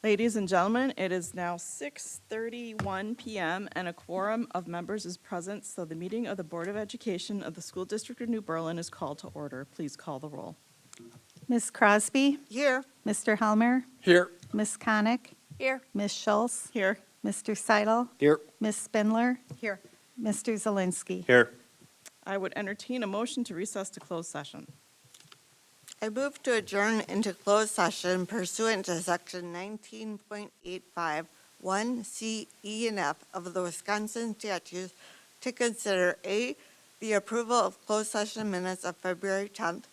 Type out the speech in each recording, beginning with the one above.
Ladies and gentlemen, it is now 6:31 PM and a quorum of members is present, so the meeting of the Board of Education of the School District of New Berlin is called to order. Please call the roll. Ms. Crosby? Here. Mr. Helmer? Here. Ms. Connick? Here. Ms. Schultz? Here. Mr. Seidel? Here. Ms. Spindler? Here. Mr. Zelinski? Here. I would entertain a motion to recess to closed session. I move to adjourn into closed session pursuant to section 19.85, 1C, E, and F of the Wisconsin statutes to consider A, the approval of closed session minutes of February 10th,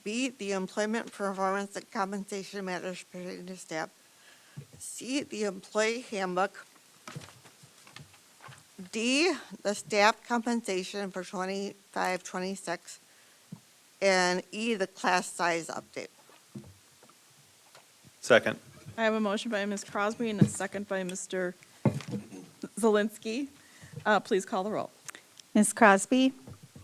B, the employment, performance, and compensation matters pertaining to staff, C, the employee handbook, D, the staff compensation for 25-26, and E, the class size update. Second. I have a motion by Ms. Crosby and a second by Mr. Zelinski. Please call the roll. Ms. Crosby?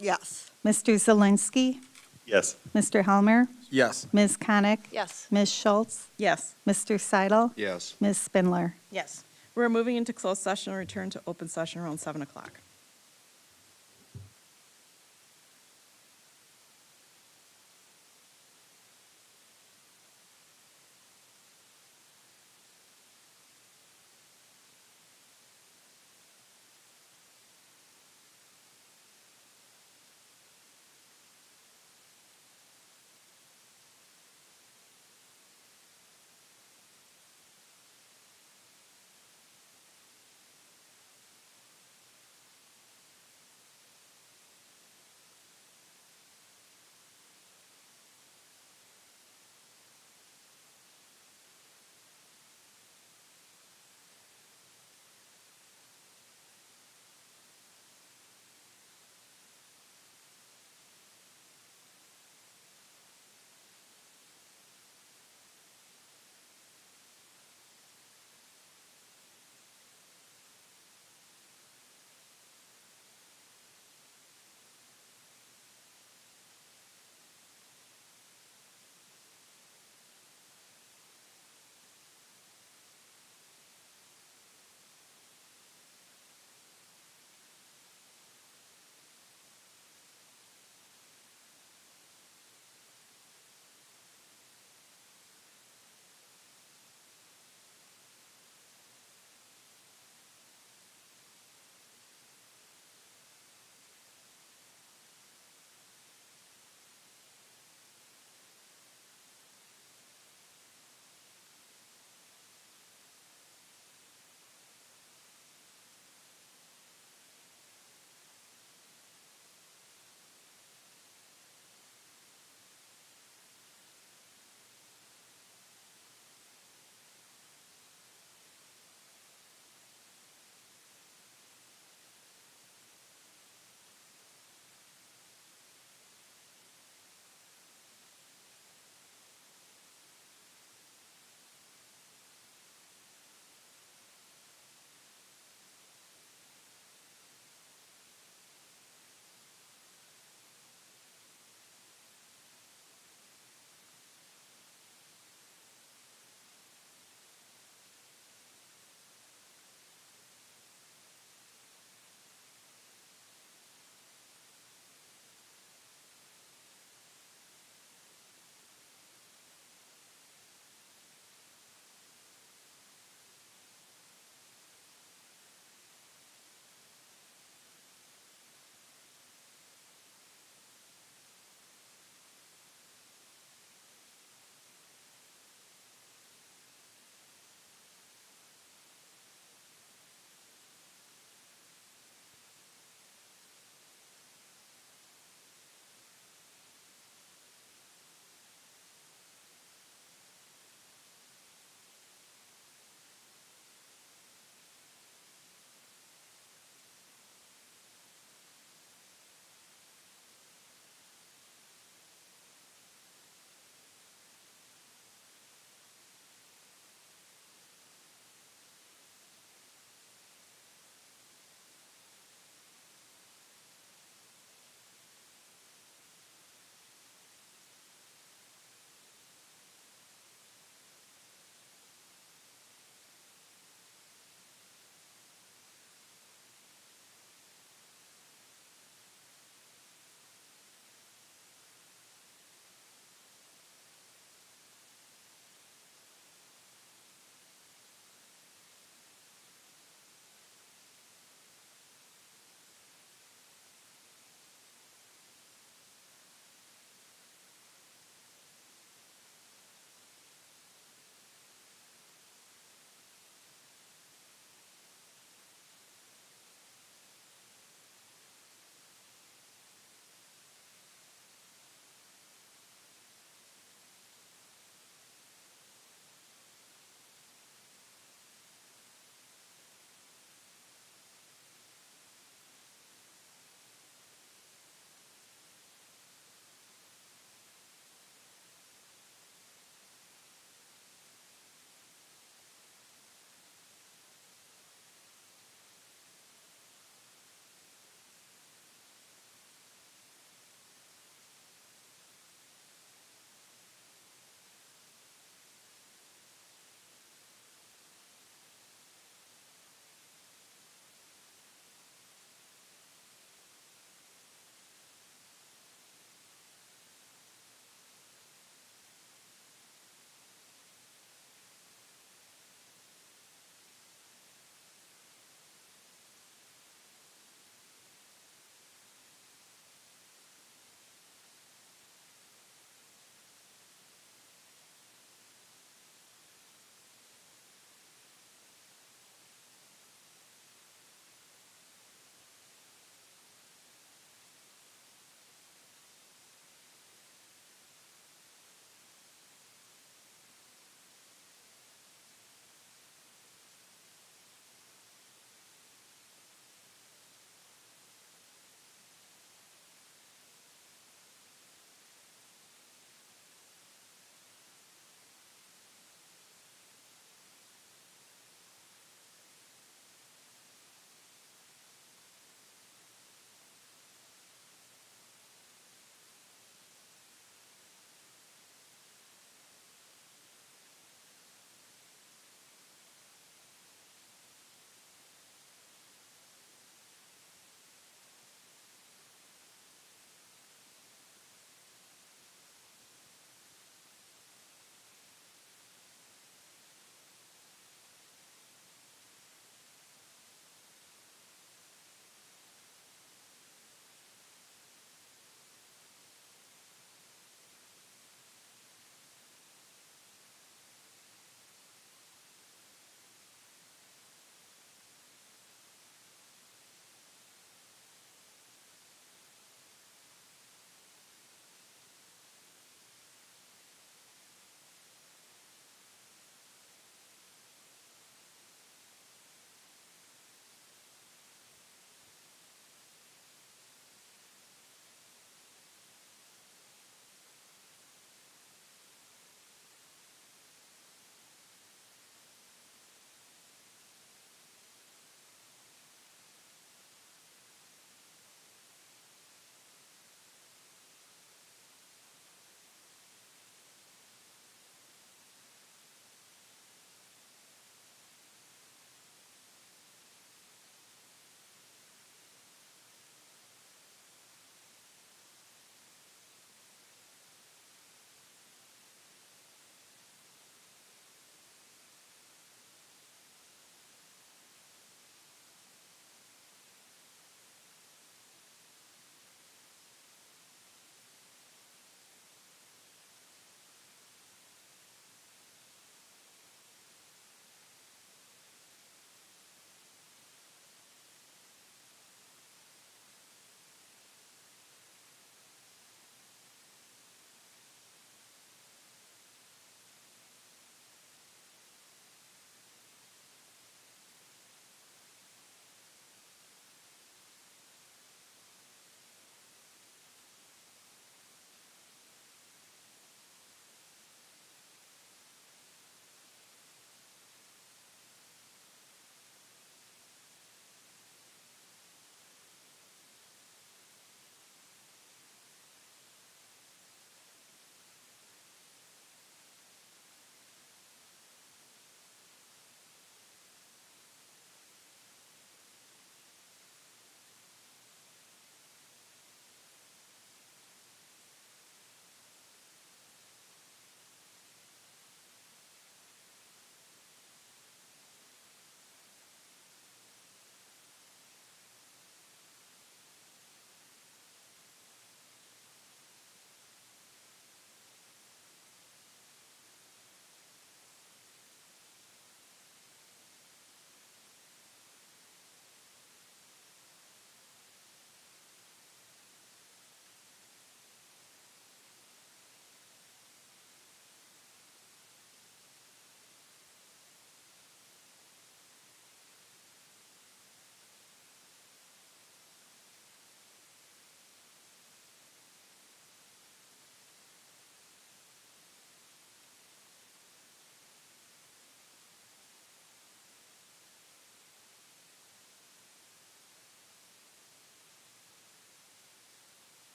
Yes. Mr. Zelinski? Yes. Mr. Helmer? Yes. Ms. Connick? Yes. Ms. Schultz? Yes. Mr. Seidel? Yes. Ms. Spindler? Yes. We're moving into closed session and return to open session around 7 o'clock.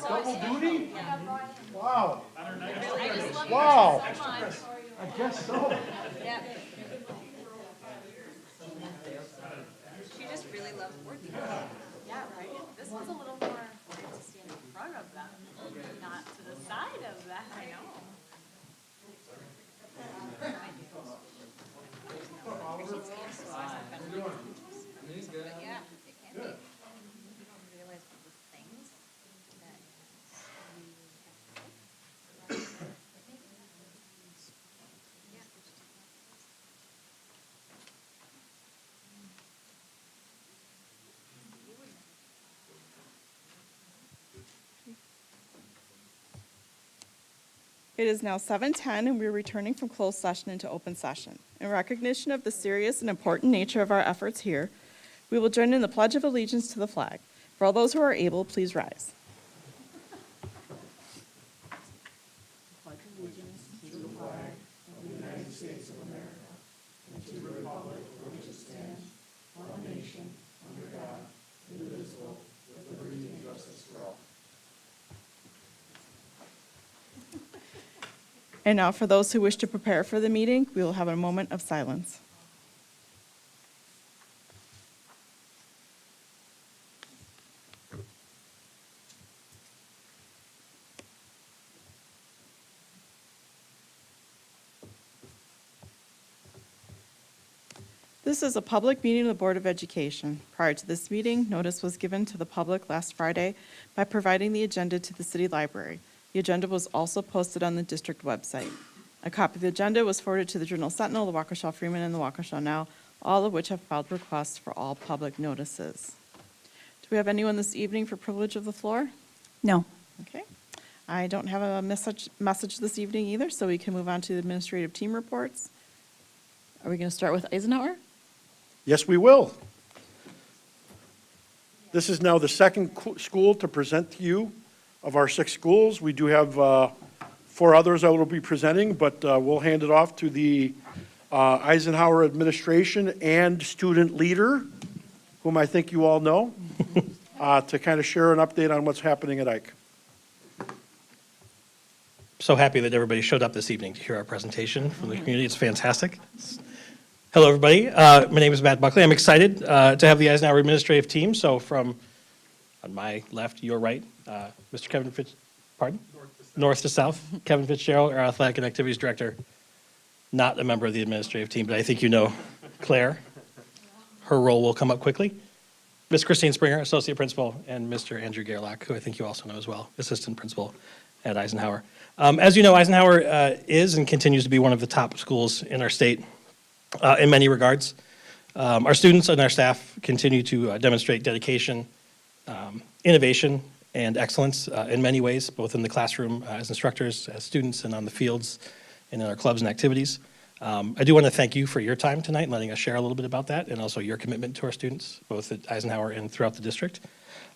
Double duty? Wow. Wow. I guess so. She just really loves board games. Yeah, right? This one's a little more weird to stand in front of them, not to the side of them. I know. But yeah, it can be. You don't realize the things that you have to do. Yeah. It is now 7:10, and we are returning from closed session into open session. In recognition of the serious and important nature of our efforts here, we will join in the Pledge of Allegiance to the flag. For all those who are able, please rise. And now, for those who wish to prepare for the meeting, we will have a moment of silence. This is a public meeting of the Board of Education. Prior to this meeting, notice was given to the public last Friday by providing the agenda to the city library. The agenda was also posted on the district website. A copy of the agenda was forwarded to the Journal Sentinel, the Waukesha Freeman, and the Waukesha Now, all of which have filed requests for all public notices. Do we have anyone this evening for privilege of the floor? No. Okay. I don't have a message this evening either, so we can move on to the administrative team reports. Are we going to start with Eisenhower? Yes, we will. This is now the second school to present to you of our 6 schools. We do have 4 others I will be presenting, but we'll hand it off to the Eisenhower administration and student leader, whom I think you all know, to kind of share an update on what's happening at Ike. So happy that everybody showed up this evening to hear our presentation from the community. It's fantastic. Hello, everybody. My name is Matt Buckley. I'm excited to have the Eisenhower administrative team. So from on my left, your right, Mr. Kevin pardon? North to south. Kevin Fitzgerald, our athletic and activities director, not a member of the administrative team, but I think you know Claire. Her role will come up quickly. Ms. Christine Springer, associate principal, and Mr. Andrew Gerlach, who I think you also know as well, assistant principal at Eisenhower. As you know, Eisenhower is and continues to be one of the top schools in our state in many regards. Our students and our staff continue to demonstrate dedication, innovation, and excellence in many ways, both in the classroom as instructors, as students, and on the fields, and in our clubs and activities. I do want to thank you for your time tonight and letting us share a little bit about that, and also your commitment to our students, both at Eisenhower and throughout the district.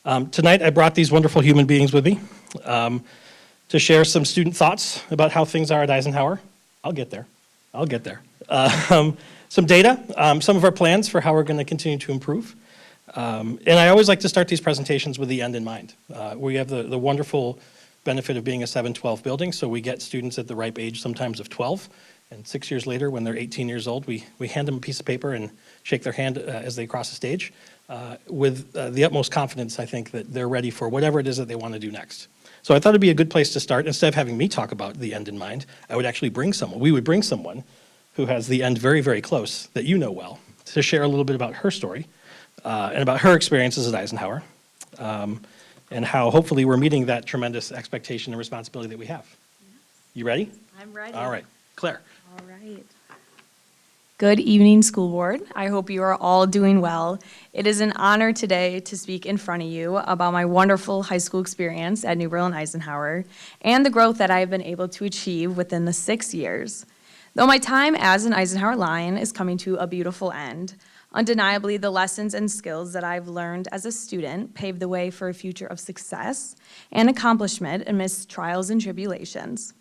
Tonight, I brought these wonderful human beings with me to share some student thoughts about how things are at Eisenhower. I'll get there. Some data, some of our plans for how we're going to continue to improve. And I always like to start these presentations with the end in mind. We have the wonderful benefit of being a 7-12 building, so we get students at the ripe age sometimes of 12. And 6 years later, when they're 18 years old, we hand them a piece of paper and shake their hand as they cross the stage with the utmost confidence, I think, that they're ready for whatever it is that they want to do next. So I thought it'd be a good place to start. Instead of having me talk about the end in mind, I would actually we would bring someone who has the end very, very close that you know well to share a little bit about her story and about her experiences at Eisenhower and how hopefully we're meeting that tremendous expectation and responsibility that we have. You ready? I'm ready. All right. Claire. All right. Good evening, school board. I hope you are all doing well. It is an honor today to speak in front of you about my wonderful high school experience at New Berlin Eisenhower and the growth that I have been able to achieve within the 6 years. Though my time as an Eisenhower Lion is coming to a beautiful end, undeniably the lessons and skills that I've learned as a student paved the way for a future of success and accomplishment amidst trials and tribulations.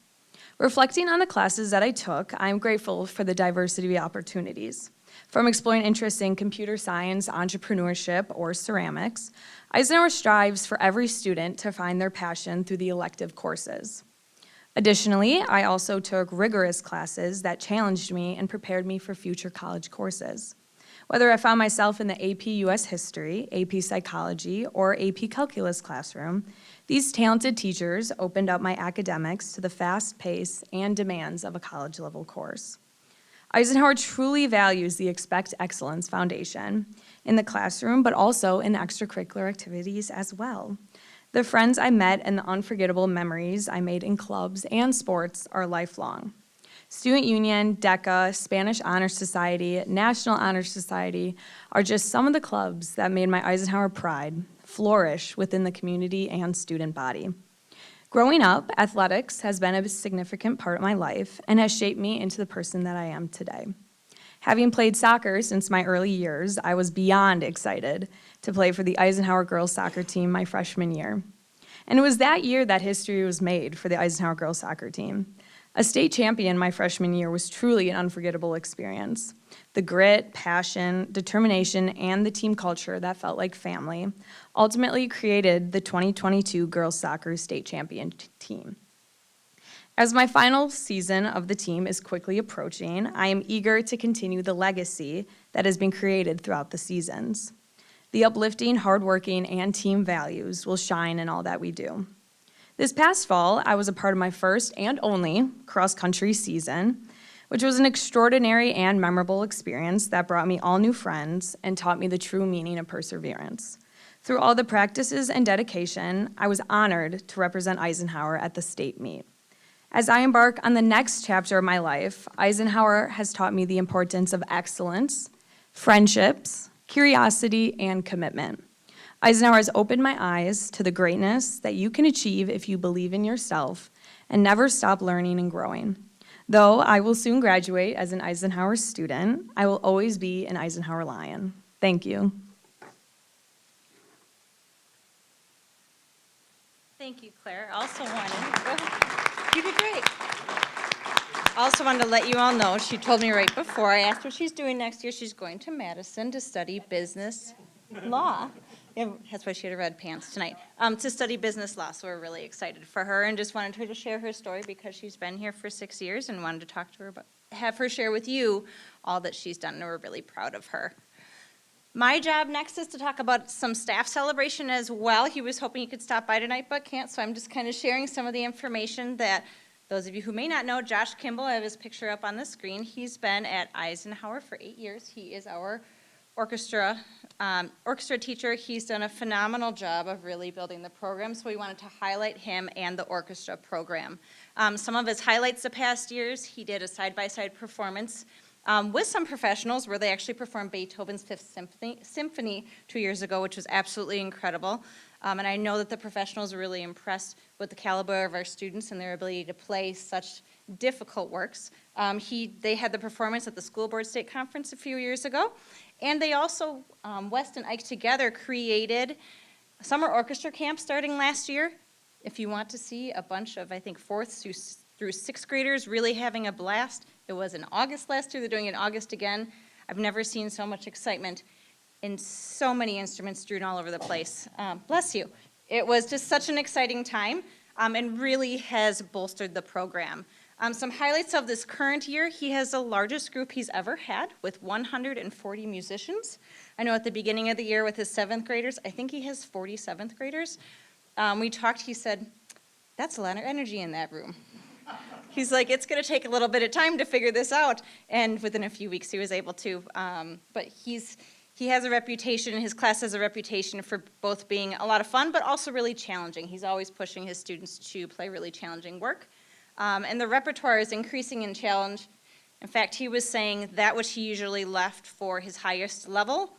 Reflecting on the classes that I took, I am grateful for the diversity of opportunities. From exploring interests in computer science, entrepreneurship, or ceramics, Eisenhower strives for every student to find their passion through the elective courses. Additionally, I also took rigorous classes that challenged me and prepared me for future college courses. Whether I found myself in the AP US History, AP Psychology, or AP Calculus classroom, these talented teachers opened up my academics to the fast pace and demands of a college-level course. Eisenhower truly values the Expect Excellence Foundation in the classroom, but also in extracurricular activities as well. The friends I met and the unforgettable memories I made in clubs and sports are lifelong. Student Union, DECA, Spanish Honor Society, National Honor Society are just some of the clubs that made my Eisenhower pride flourish within the community and student body. Growing up, athletics has been a significant part of my life and has shaped me into the person that I am today. Having played soccer since my early years, I was beyond excited to play for the Eisenhower girls soccer team my freshman year. And it was that year that history was made for the Eisenhower girls soccer team. A state champion my freshman year was truly an unforgettable experience. The grit, passion, determination, and the team culture that felt like family ultimately created the 2022 girls soccer state champion team. As my final season of the team is quickly approaching, I am eager to continue the legacy that has been created throughout the seasons. The uplifting, hardworking, and team values will shine in all that we do. This past fall, I was a part of my first and only cross-country season, which was an extraordinary and memorable experience that brought me all new friends and taught me the true meaning of perseverance. Through all the practices and dedication, I was honored to represent Eisenhower at the state meet. As I embark on the next chapter of my life, Eisenhower has taught me the importance of excellence, friendships, curiosity, and commitment. Eisenhower has opened my eyes to the greatness that you can achieve if you believe in yourself and never stop learning and growing. Though I will soon graduate as an Eisenhower student, I will always be an Eisenhower Lion. Thank you. Thank you, Claire. You did great. Also wanted to let you all know, she told me right before, I asked what she's doing next year. She's going to Madison to study business law. Yeah, that's why she had red pants tonight, to study business law. So we're really excited for her and just wanted her to share her story because she's been here for 6 years and wanted to talk to her about, have her share with you all that she's done, and we're really proud of her. My job next is to talk about some staff celebration as well. He was hoping he could stop by tonight, but can't, so I'm just kind of sharing some of the information that those of you who may not know, Josh Kimball, I have his picture up on the screen. He's been at Eisenhower for 8 years. He is our orchestra teacher. He's done a phenomenal job of really building the program, so we wanted to highlight him and the orchestra program. Some of his highlights the past years, he did a side-by-side performance with some professionals where they actually performed Beethoven's Fifth Symphony 2 years ago, which was absolutely incredible. And I know that the professionals were really impressed with the caliber of our students and their ability to play such difficult works. They had the performance at the School Board State Conference a few years ago, and they also, West and Ike together, created a summer orchestra camp starting last year. If you want to see a bunch of, I think, 4th through 6th graders really having a blast, it was in August last year. They're doing it in August again. I've never seen so much excitement and so many instruments strewn all over the place. Bless you. It was just such an exciting time and really has bolstered the program. Some highlights of this current year, he has the largest group he's ever had with 140 musicians. I know at the beginning of the year with his 7th graders, I think he has 40 7th graders. We talked, he said, that's a lot of energy in that room. He's like, it's going to take a little bit of time to figure this out. And within a few weeks, he was able to. But he has a reputation, his class has a reputation for both being a lot of fun, but also really challenging. He's always pushing his students to play really challenging work. And the repertoire is increasing in challenge. In fact, he was saying that which he usually left for his highest level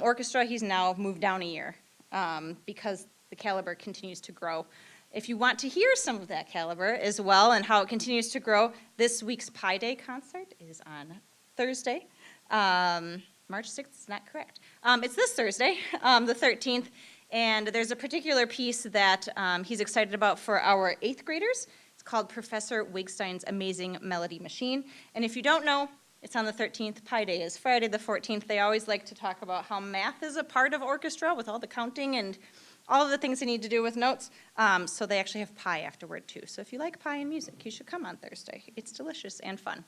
orchestra, he's now moved down a year because the caliber continues to grow. If you want to hear some of that caliber as well and how it continues to grow, this week's Pi Day concert is on Thursday. March 6th is not correct. It's this Thursday, the 13th, and there's a particular piece that he's excited about for our 8th graders. It's called Professor Wigstein's Amazing Melody Machine. And if you don't know, It's on the 13th. Pi Day is Friday, the 14th. They always like to talk about how math is a part of orchestra with all the counting and all of the things they need to do with notes. So they actually have pie afterward, too. So if you like pie and music, you should come on Thursday. It's delicious and fun.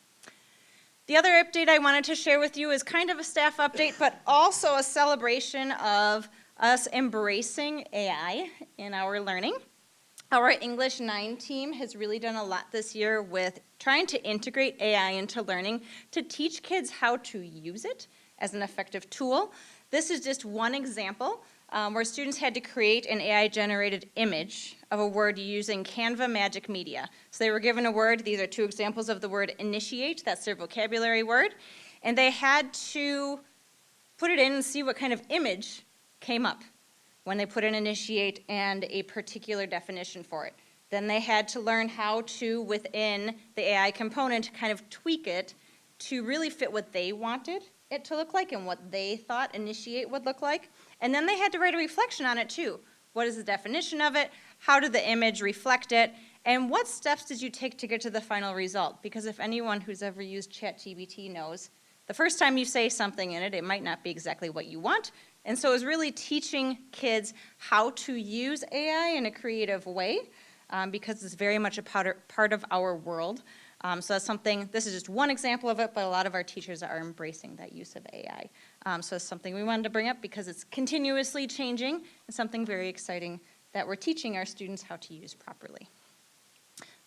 The other update I wanted to share with you is kind of a staff update, but also a celebration of us embracing AI in our learning. Our English 9 team has really done a lot this year with trying to integrate AI into learning to teach kids how to use it as an effective tool. This is just one example where students had to create an AI-generated image of a word using Canva Magic Media. So they were given a word. These are 2 examples of the word initiate. That's their vocabulary word. And they had to put it in and see what kind of image came up when they put in initiate and a particular definition for it. Then they had to learn how to, within the AI component, kind of tweak it to really fit what they wanted it to look like and what they thought initiate would look like. And then they had to write a reflection on it too. What is the definition of it? How did the image reflect it? And what steps did you take to get to the final result? Because if anyone who's ever used ChatGPT knows, the first time you say something in it, it might not be exactly what you want. And so it was really teaching kids how to use AI in a creative way because it's very much a part of our world. So that's something, this is just one example of it, but a lot of our teachers are embracing that use of AI. So it's something we wanted to bring up because it's continuously changing and something very exciting that we're teaching our students how to use properly.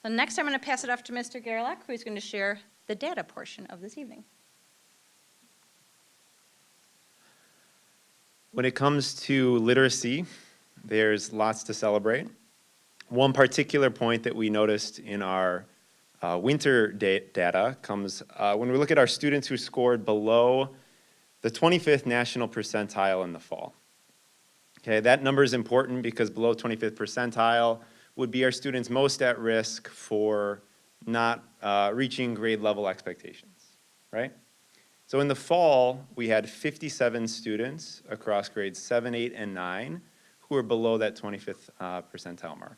So next I'm going to pass it off to Mr. Gerlach, who's going to share the data portion of this evening. When it comes to literacy, there's lots to celebrate. One particular point that we noticed in our winter data comes when we look at our students who scored below the 25th national percentile in the fall. Okay, that number is important because below 25th percentile would be our students most at risk for not reaching grade level expectations, right? So in the fall, we had 57 students across grades 7, 8, and 9 who were below that 25th percentile mark.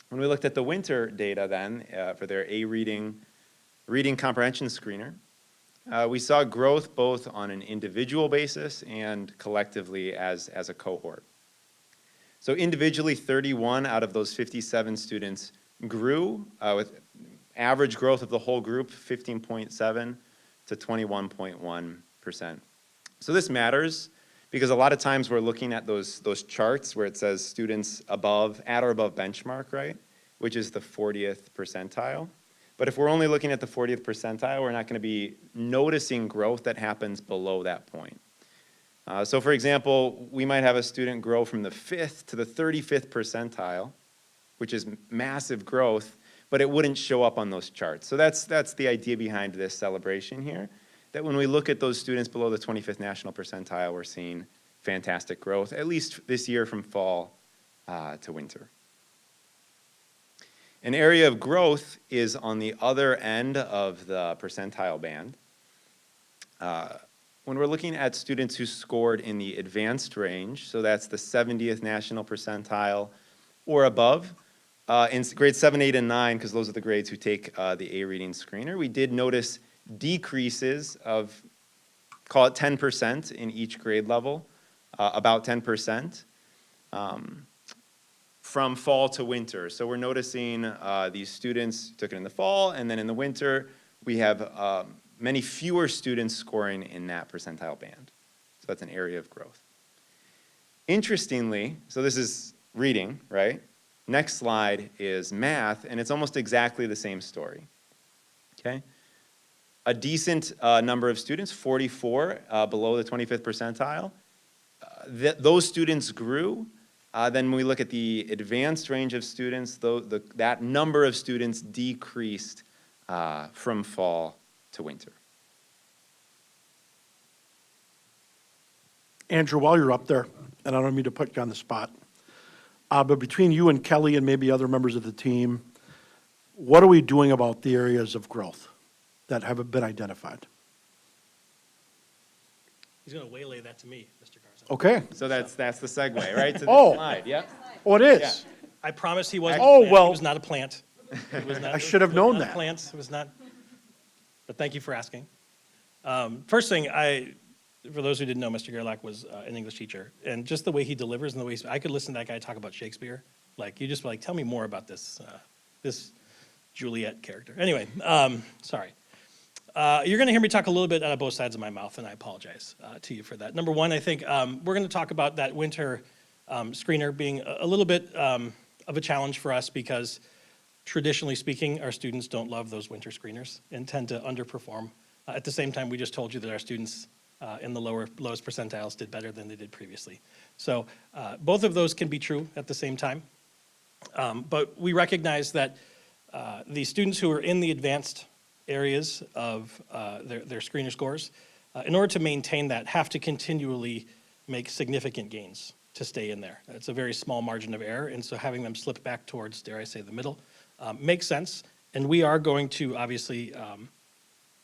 When we looked at the winter data then for their reading comprehension screener, we saw growth both on an individual basis and collectively as a cohort. So individually, 31 out of those 57 students grew with average growth of the whole group, 15.7 to 21.1%. So this matters because a lot of times we're looking at those charts where it says students at or above benchmark, right? Which is the 40th percentile. But if we're only looking at the 40th percentile, we're not going to be noticing growth that happens below that point. So for example, we might have a student grow from the 5th to the 35th percentile, which is massive growth, but it wouldn't show up on those charts. So that's the idea behind this celebration here, that when we look at those students below the 25th national percentile, we're seeing fantastic growth, at least this year from fall to winter. An area of growth is on the other end of the percentile band. When we're looking at students who scored in the advanced range, so that's the 70th national percentile or above, in grades 7, 8, and 9, because those are the grades who take the A reading screener, we did notice decreases of, call it 10% in each grade level, about 10%, from fall to winter. So we're noticing these students took it in the fall, and then in the winter, we have many fewer students scoring in that percentile band. So that's an area of growth. Interestingly, so this is reading, right? Next slide is math, and it's almost exactly the same story, okay? A decent number of students, 44 below the 25th percentile. Those students grew. Then when we look at the advanced range of students, that number of students decreased from fall to winter. Andrew, while you're up there, and I don't mean to put you on the spot, but between you and Kelly and maybe other members of the team, what are we doing about the areas of growth that have been identified? He's going to waylay that to me, Mr. Garza. Okay. So that's the segue, right? To the Oh. slide, yep. Oh, it is? I promise he wasn't. Oh, a plant. well. He was not a plant. It was not- I should have it was known not a that. Plant. It was not. But thank you for asking. First thing, for those who didn't know, Mr. Gerlach was an English teacher, and just the way he delivers and the way I could listen to that guy talk about Shakespeare. Like, you just like, tell me more about this Juliet character. Anyway, sorry. You're going to hear me talk a little bit out of both sides of my mouth, and I apologize to you for that. Number one, I think we're going to talk about that winter screener being a little bit of a challenge for us because traditionally speaking, our students don't love those winter screeners and tend to underperform. At the same time, we just told you that our students in the lowest percentiles did better than they did previously. So both of those can be true at the same time. But we recognize that the students who are in the advanced areas of their screener scores, in order to maintain that, have to continually make significant gains to stay in there. It's a very small margin of error, and so having them slip back towards, dare I say, the middle makes sense. And we are going to obviously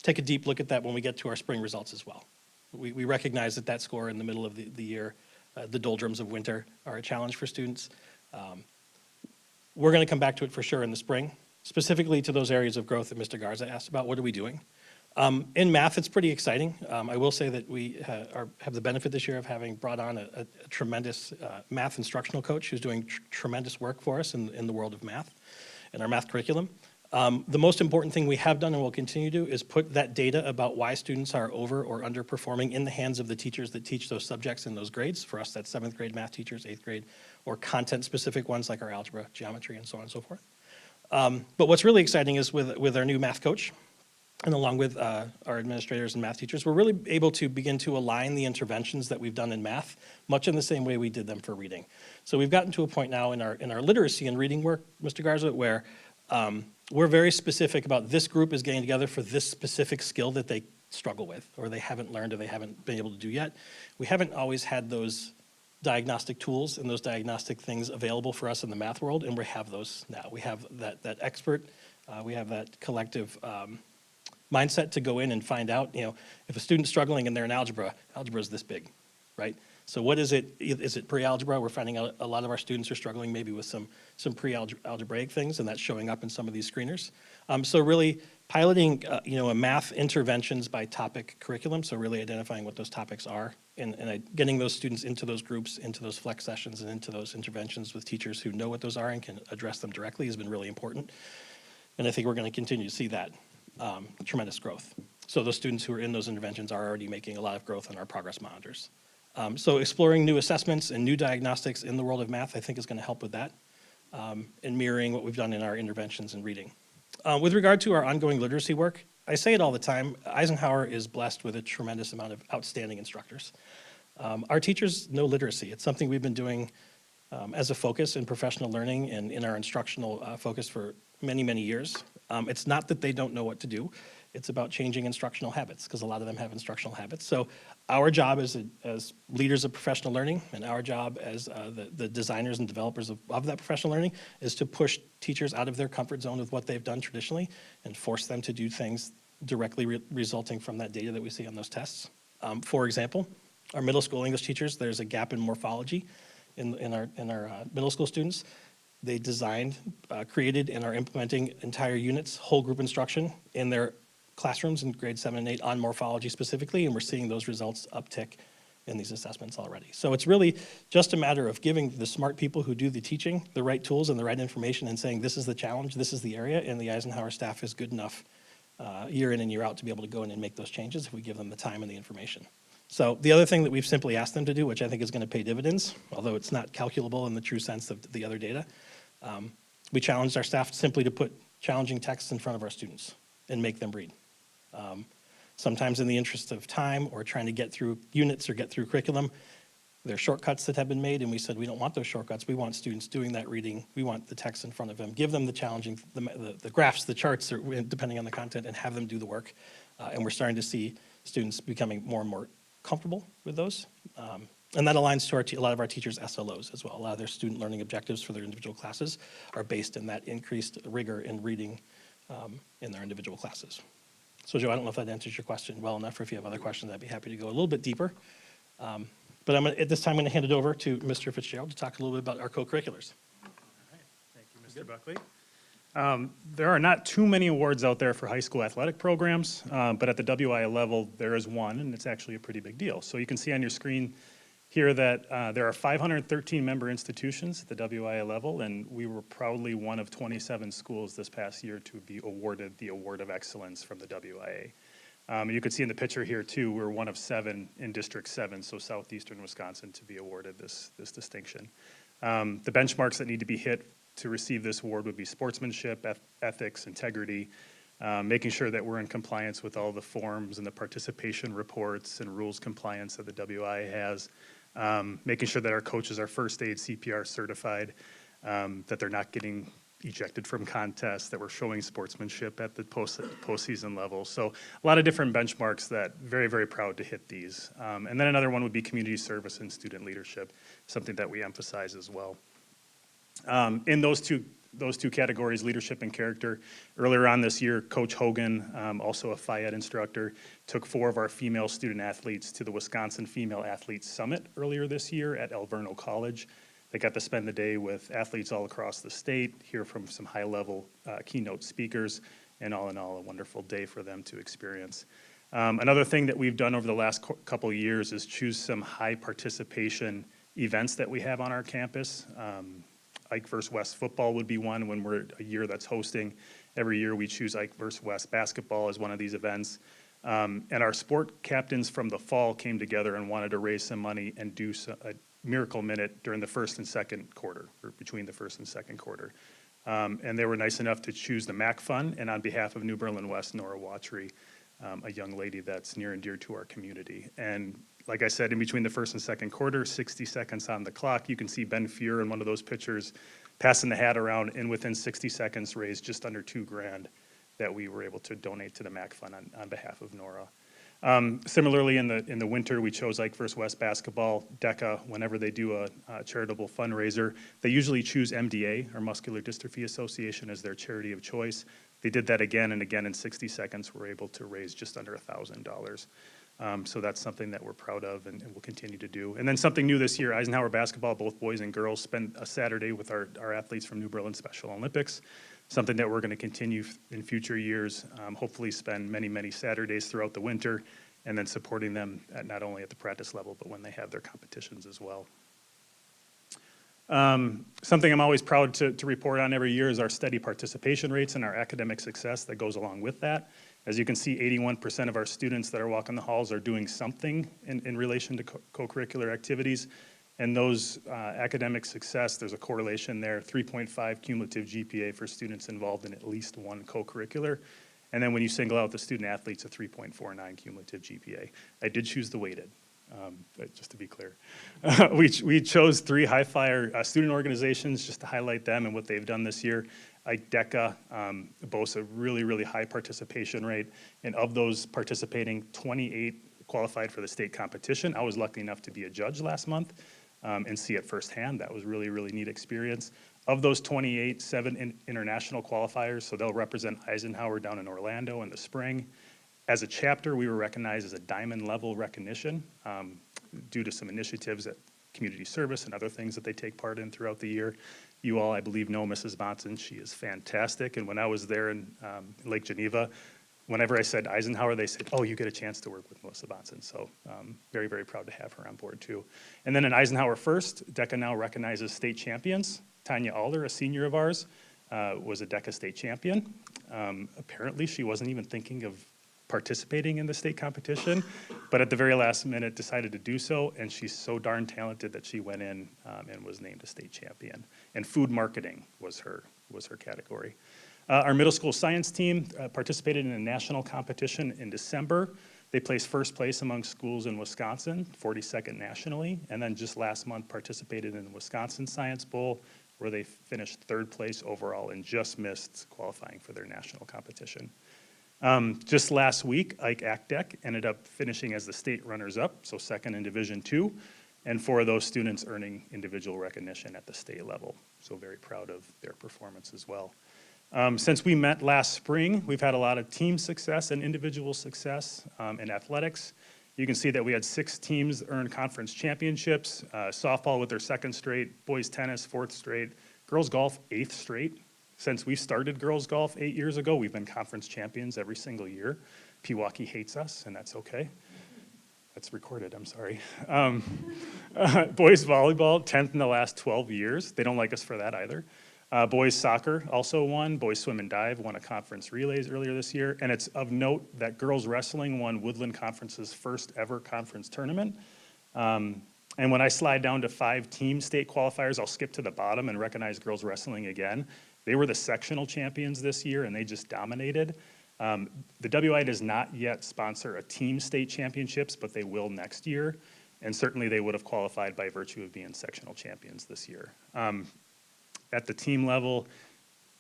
take a deep look at that when we get to our spring results as well. We recognize that score in the middle of the year, the doldrums of winter, are a challenge for students. We're going to come back to it for sure in the spring, specifically to those areas of growth that Mr. Garza asked about. What are we doing? In math, it's pretty exciting. I will say that we have the benefit this year of having brought on a tremendous math instructional coach who's doing tremendous work for us in the world of math and our math curriculum. The most important thing we have done and will continue to do is put that data about why students are over or underperforming in the hands of the teachers that teach those subjects in those grades. For us, that's 7th grade math teachers, 8th grade, or content-specific ones like our algebra, geometry, and so on and so forth. But what's really exciting is with our new math coach, and along with our administrators and math teachers, we're really able to begin to align the interventions that we've done in math, much in the same way we did them for reading. So we've gotten to a point now in our literacy and reading work, Mr. Garza, where we're very specific about this group is getting together for this specific skill that they struggle with, or they haven't learned, or they haven't been able to do yet. We haven't always had those diagnostic tools and those diagnostic things available for us in the math world, and we have those now. We have that expert, we have that collective mindset to go in and find out, if a student's struggling and they're in algebra is this big, right? So what is it? Is it pre-algebra? We're finding out a lot of our students are struggling maybe with some pre-algebraic things, and that's showing up in some of these screeners. So really piloting, a math interventions by topic curriculum, so really identifying what those topics are and getting those students into those groups, into those flex sessions, and into those interventions with teachers who know what those are and can address them directly has been really important. And I think we're going to continue to see that tremendous growth. So those students who are in those interventions are already making a lot of growth on our progress monitors. So exploring new assessments and new diagnostics in the world of math, I think, is going to help with that, and mirroring what we've done in our interventions in reading. With regard to our ongoing literacy work, I say it all the time, Eisenhower is blessed with a tremendous amount of outstanding instructors. Our teachers know literacy. It's something we've been doing as a focus in professional learning and in our instructional focus for many, many years. It's not that they don't know what to do. It's about changing instructional habits, because a lot of them have instructional habits. So our job as leaders of professional learning, and our job as the designers and developers of that professional learning, is to push teachers out of their comfort zone with what they've done traditionally and force them to do things directly resulting from that data that we see on those tests. For example, our middle school English teachers, there's a gap in morphology in our middle school students. They designed, created, and are implementing entire units, whole group instruction in their classrooms in grades 7 and 8 on morphology specifically, and we're seeing those results uptick in these assessments already. So it's really just a matter of giving the smart people who do the teaching the right tools and the right information and saying, this is the challenge, this is the area, and the Eisenhower staff is good enough year in and year out to be able to go in and make those changes if we give them the time and the information. So the other thing that we've simply asked them to do, which I think is going to pay dividends, although it's not calculable in the true sense of the other data, we challenged our staff simply to put challenging texts in front of our students and make them read. Sometimes in the interest of time or trying to get through units or get through curriculum, there are shortcuts that have been made, and we said we don't want those shortcuts. We want students doing that reading. We want the text in front of them. Give them the challenging, the graphs, the charts, depending on the content, and have them do the work. And we're starting to see students becoming more and more comfortable with those. And that aligns to a lot of our teachers' SLOs as well. A lot of their student learning objectives for their individual classes are based in that increased rigor in reading in their individual classes. So, Joe, I don't know if that answers your question well enough, or if you have other questions, I'd be happy to go a little bit deeper. But at this time, I'm going to hand it over to Mr. Fitzgerald to talk a little bit about our co-curriculars. Thank you, Mr. Buckley. There are not too many awards out there for high school athletic programs, but at the WIA level, there is one, and it's actually a pretty big deal. So you can see on your screen here that there are 513 member institutions at the WIA level, and we were proudly one of 27 schools this past year to be awarded the Award of Excellence from the WIA. You can see in the picture here, too, we're one of 7 in District 7, so southeastern Wisconsin, to be awarded this distinction. The benchmarks that need to be hit to receive this award would be sportsmanship, ethics, integrity, making sure that we're in compliance with all the forms and the participation reports and rules compliance that the WIA has, making sure that our coaches are first aid CPR certified, that they're not getting ejected from contests, that we're showing sportsmanship at the postseason level. So a lot of different benchmarks that very, very proud to hit these. And then another one would be community service and student leadership, something that we emphasize as well. In those two categories, leadership and character, earlier on this year, Coach Hogan, also a Phi Ed instructor, took 4 of our female student athletes to the Wisconsin Female Athletes Summit earlier this year at Alverno College. They got to spend the day with athletes all across the state, hear from some high-level keynote speakers, and all in all, a wonderful day for them to experience. Another thing that we've done over the last couple of years is choose some high participation events that we have on our campus. Ike vs. West football would be one when we're a year that's hosting. Every year we choose Ike vs. West basketball as one of these events. And our sport captains from the fall came together and wanted to raise some money and do a miracle minute during the first and second quarter, or between the first and second quarter. And they were nice enough to choose the MAC Fund, and on behalf of New Berlin West, Nora Watry, a young lady that's near and dear to our community. And like I said, in between the first and second quarter, 60 seconds on the clock, you can see Ben Fuhr in one of those pictures passing the hat around, and within 60 seconds raised just under $2,000 that we were able to donate to the MAC Fund on behalf of Nora. Similarly, in the winter, we chose Ike vs. West basketball. DECA, whenever they do a charitable fundraiser, they usually choose MDA, or Muscular Dystrophy Association, as their charity of choice. They did that again and again in 60 seconds. We're able to raise just under $1,000. So that's something that we're proud of and will continue to do. And then something new this year, Eisenhower basketball, both boys and girls, spend a Saturday with our athletes from New Berlin Special Olympics. Something that we're going to continue in future years, hopefully spend many, many Saturdays throughout the winter, and then supporting them not only at the practice level, but when they have their competitions as well. Something I'm always proud to report on every year is our steady participation rates and our academic success that goes along with that. As you can see, 81% of our students that are walking the halls are doing something in relation to co-curricular activities. And those academic success, there's a correlation there, 3.5 cumulative GPA for students involved in at least one co-curricular. And then when you single out the student athletes, a 3.49 cumulative GPA. I did choose the weighted, just to be clear. We chose 3 high-flyer student organizations just to highlight them and what they've done this year. DECA boasts a really, really high participation rate. And of those participating, 28 qualified for the state competition. I was lucky enough to be a judge last month and see it firsthand. That was really, really neat experience. Of those 28, 7 international qualifiers, so they'll represent Eisenhower down in Orlando in the spring. As a chapter, we were recognized as a diamond level recognition due to some initiatives at community service and other things that they take part in throughout the year. You all, I believe, know Mrs. Bonson. She is fantastic. And when I was there in Lake Geneva, whenever I said Eisenhower, they said, oh, you get a chance to work with Melissa Bonson. So very, very proud to have her on board too. And then in Eisenhower First, DECA now recognizes state champions. Tanya Alder, a senior of ours, was a DECA state champion. Apparently, she wasn't even thinking of participating in the state competition, but at the very last minute decided to do so, and she's so darn talented that she went in and was named a state champion. And food marketing was her category. Our middle school science team participated in a national competition in December. They placed first place among schools in Wisconsin, 42nd nationally, and then just last month participated in the Wisconsin Science Bowl, where they finished third place overall and just missed qualifying for their national competition. Just last week, Ike ACDEC ended up finishing as the state runners-up, so second in Division II, and 4 of those students earning individual recognition at the state level. So very proud of their performance as well. Since we met last spring, we've had a lot of team success and individual success in athletics. You can see that we had 6 teams earn conference championships, softball with their 2nd straight, boys tennis 4th straight, girls golf 8th straight. Since we started girls golf 8 years ago, we've been conference champions every single year. Pewaukee hates us, and that's okay. That's recorded, I'm sorry. Boys volleyball, 10th in the last 12 years. They don't like us for that either. Boys soccer also won. Boys swim and dive won a conference relays earlier this year. And it's of note that girls wrestling won Woodland Conference's first ever conference tournament. And when I slide down to 5 team state qualifiers, I'll skip to the bottom and recognize girls wrestling again. They were the sectional champions this year, and they just dominated. The WI does not yet sponsor a team state championships, but they will next year. And certainly they would have qualified by virtue of being sectional champions this year. At the team level,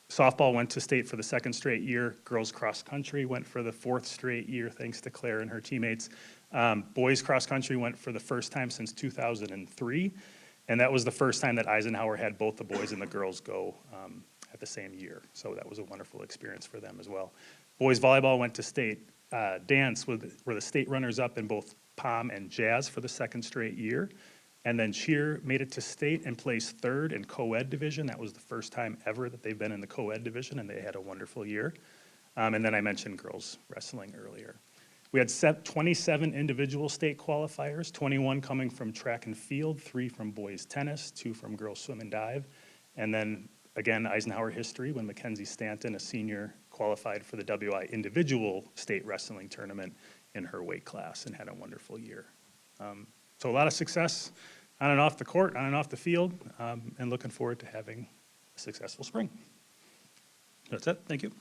softball went to state for the 2nd straight year. Girls cross country went for the 4th straight year, thanks to Claire and her teammates. Boys cross country went for the first time since 2003. And that was the first time that Eisenhower had both the boys and the girls go at the same year. So that was a wonderful experience for them as well. Boys volleyball went to state. Dance were the state runners-up in both pom and jazz for the 2nd straight year. And then cheer made it to state and placed 3rd in co-ed division. That was the first time ever that they've been in the co-ed division, and they had a wonderful year. And then I mentioned girls wrestling earlier. We had 27 individual state qualifiers, 21 coming from track and field, 3 from boys tennis, 2 from girls swim and dive. And then, again, Eisenhower history, when Mackenzie Stanton, a senior, qualified for the WI individual state wrestling tournament in her weight class and had a wonderful year. So a lot of success on and off the court, on and off the field, and looking forward to having a successful spring. That's it. Thank you.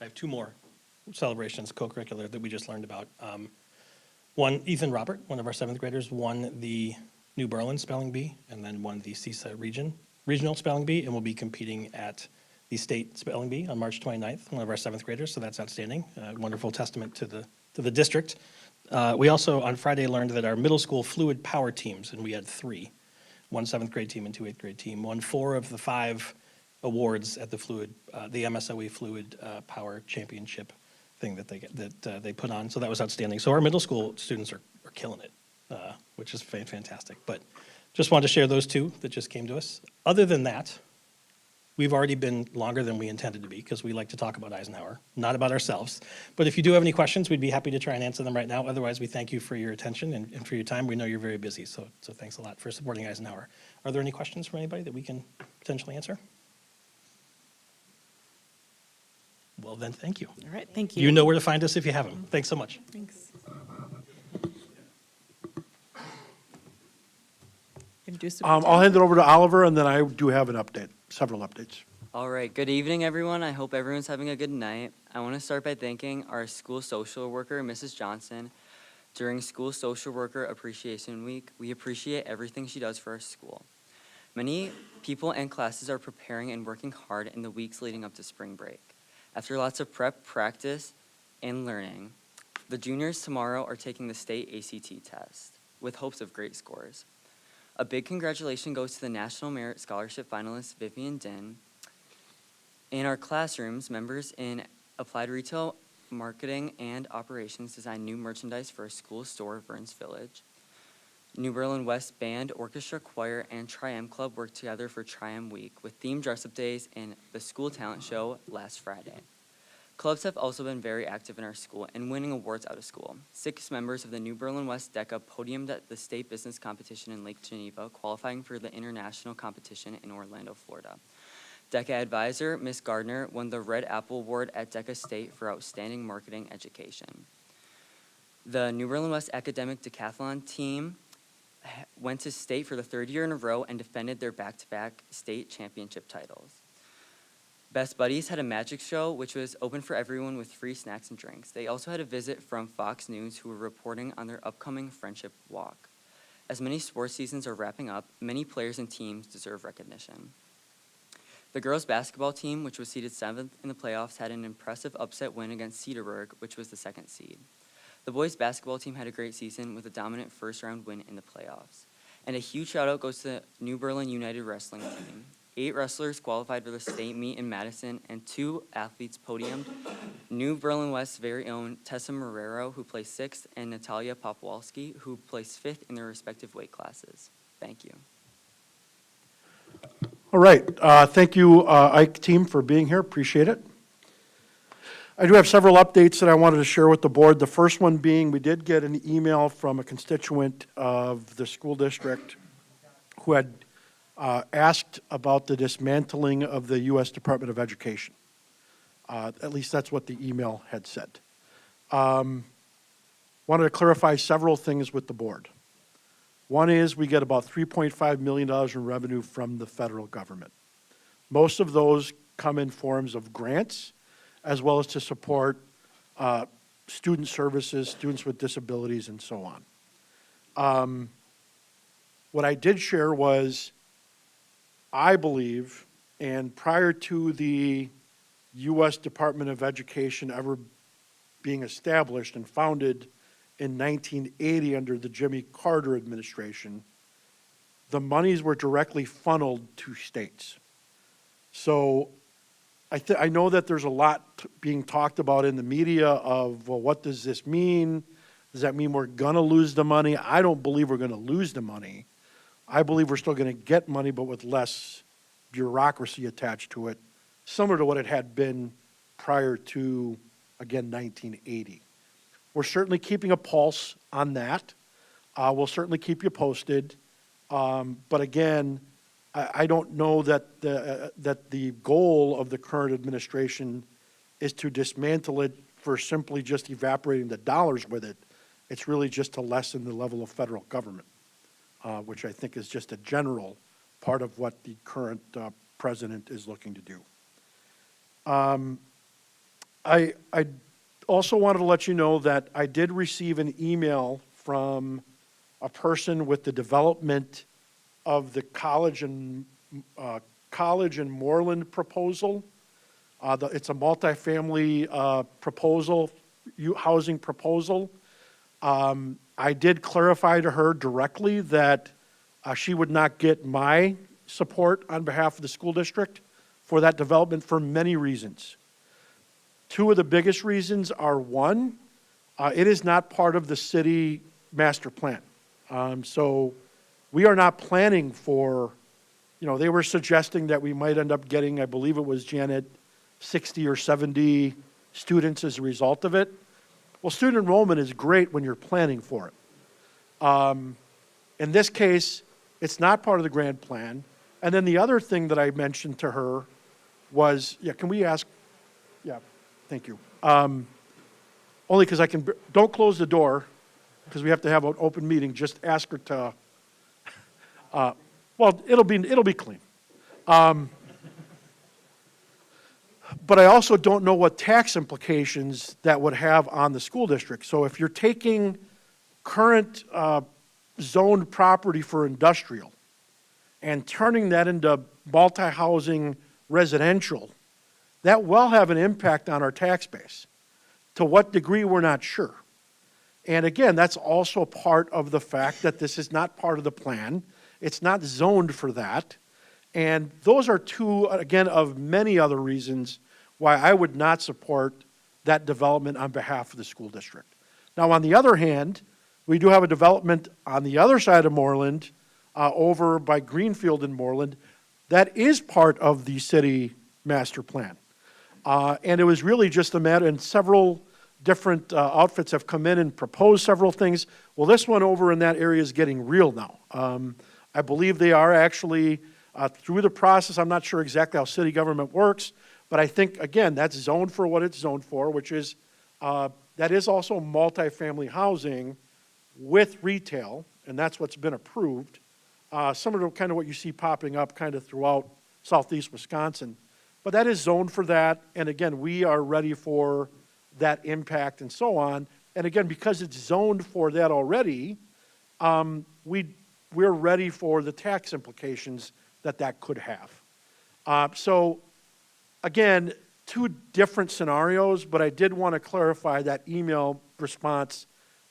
I have 2 more celebrations, co-curricular, that we just learned about. One, Ethan Robert, one of our 7th graders, won the New Berlin Spelling Bee, and then won the CISA Regional Spelling Bee, and will be competing at the State Spelling Bee on March 29th, one of our 7th graders, so that's outstanding. Wonderful testament to the district. We also, on Friday, learned that our middle school fluid power teams, and we had 3, 1 7th grade team and 2 8th grade team, won 4 of the 5 awards at the MSOE Fluid Power Championship thing that they put on. So that was outstanding. So our middle school students are killing it, which is fantastic. But just wanted to share those 2 that just came to us. Other than that, we've already been longer than we intended to be because we like to talk about Eisenhower, not about ourselves. But if you do have any questions, we'd be happy to try and answer them right now. Otherwise, we thank you for your attention and for your time. We know you're very busy, so thanks a lot for supporting Eisenhower. Are there any questions from anybody that we can potentially answer? Well, then, thank you. All right, thank you. You know where to find us if you haven't. Thanks so much. Thanks. Introduce I'll hand it over to Oliver, and then I do have an update, several updates. All right, good evening, everyone. I hope everyone's having a good night. I want to start by thanking our school social worker, Mrs. Johnson. During School Social Worker Appreciation Week, we appreciate everything she does for our school. Many people and classes are preparing and working hard in the weeks leading up to spring break. After lots of prep, practice, and learning, the juniors tomorrow are taking the state ACT test with hopes of great scores. A big congratulations goes to the National Merit Scholarship finalist Vivian Din. In our classrooms, members in Applied Retail Marketing and Operations design new merchandise for a school store, Burns Village. New Berlin West Band, Orchestra, Choir, and Tri-M Club worked together for Tri-M Week with themed dress-up days and the school talent show last Friday. Clubs have also been very active in our school and winning awards out of school. 6 members of the New Berlin West DECA podiumed at the state business competition in Lake Geneva, qualifying for the international competition in Orlando, Florida. DECA advisor, Ms. Gardner, won the Red Apple Award at DECA State for outstanding marketing education. The New Berlin West Academic Decathlon team went to state for the 3rd year in a row and defended their back-to-back state championship titles. Best Buddies had a magic show, which was open for everyone with free snacks and drinks. They also had a visit from Fox News, who were reporting on their upcoming friendship walk. As many sports seasons are wrapping up, many players and teams deserve recognition. The girls' basketball team, which was seeded 7th in the playoffs, had an impressive upset win against Cedarburg, which was the 2nd seed. The boys' basketball team had a great season with a dominant first-round win in the playoffs. And a huge shout-out goes to the New Berlin United Wrestling team. 8 wrestlers qualified for the state meet in Madison, and 2 athletes podiumed. New Berlin West's very own Tessa Marrero, who placed 6th, and Natalia Popowalski, who placed 5th in their respective weight classes. Thank you. All right, thank you, Ike team, for being here, appreciate it. I do have several updates that I wanted to share with the board. The first one being, we did get an email from a constituent of the school district who had asked about the dismantling of the U.S. Department of Education. At least that's what the email had said. Wanted to clarify several things with the board. One is we get about $3.5 million in revenue from the federal government. Most of those come in forms of grants, as well as to support student services, students with disabilities, and so on. What I did share was, I believe, and prior to the U.S. Department of Education ever being established and founded in 1980 under the Jimmy Carter administration, the monies were directly funneled to states. So I know that there's a lot being talked about in the media of, well, what does this mean? Does that mean we're going to lose the money? I don't believe we're going to lose the money. I believe we're still going to get money, but with less bureaucracy attached to it, similar to what it had been prior to, again, 1980. We're certainly keeping a pulse on that. We'll certainly keep you posted. But again, I don't know that the goal of the current administration is to dismantle it for simply just evaporating the dollars with it. It's really just to lessen the level of federal government, which I think is just a general part of what the current president is looking to do. I also wanted to let you know that I did receive an email from a person with the development of the college and Moreland proposal. It's a multifamily proposal, housing proposal. I did clarify to her directly that she would not get my support on behalf of the school district for that development for many reasons. Two of the biggest reasons are, one, it is not part of the city master plan. So we are not planning for, they were suggesting that we might end up getting, I believe it was, Janet, 60 or 70 students as a result of it. Well, student enrollment is great when you're planning for it. In this case, it's not part of the grand plan. And then the other thing that I mentioned to her was, can we ask, thank you. Only because don't close the door, because we have to have an open meeting. Just ask her to, well, it'll be clean. But I also don't know what tax implications that would have on the school district. So if you're taking current zoned property for industrial and turning that into multi-housing residential, that will have an impact on our tax base. To what degree, we're not sure. And again, that's also part of the fact that this is not part of the plan. It's not zoned for that. And those are two, again, of many other reasons why I would not support that development on behalf of the school district. Now, on the other hand, we do have a development on the other side of Moreland, over by Greenfield in Moreland, that is part of the city master plan. And it was really just a matter, and several different outfits have come in and proposed several things. Well, this one over in that area is getting real now. I believe they are actually through the process. I'm not sure exactly how city government works, but I think, again, that's zoned for what it's zoned for, which is, that is also multifamily housing with retail, and that's what's been approved. Similar to kind of what you see popping up kind of throughout southeast Wisconsin. But that is zoned for that, and again, we are ready for that impact and so on. And again, because it's zoned for that already, we're ready for the tax implications that could have. So again, two different scenarios, but I did want to clarify that email response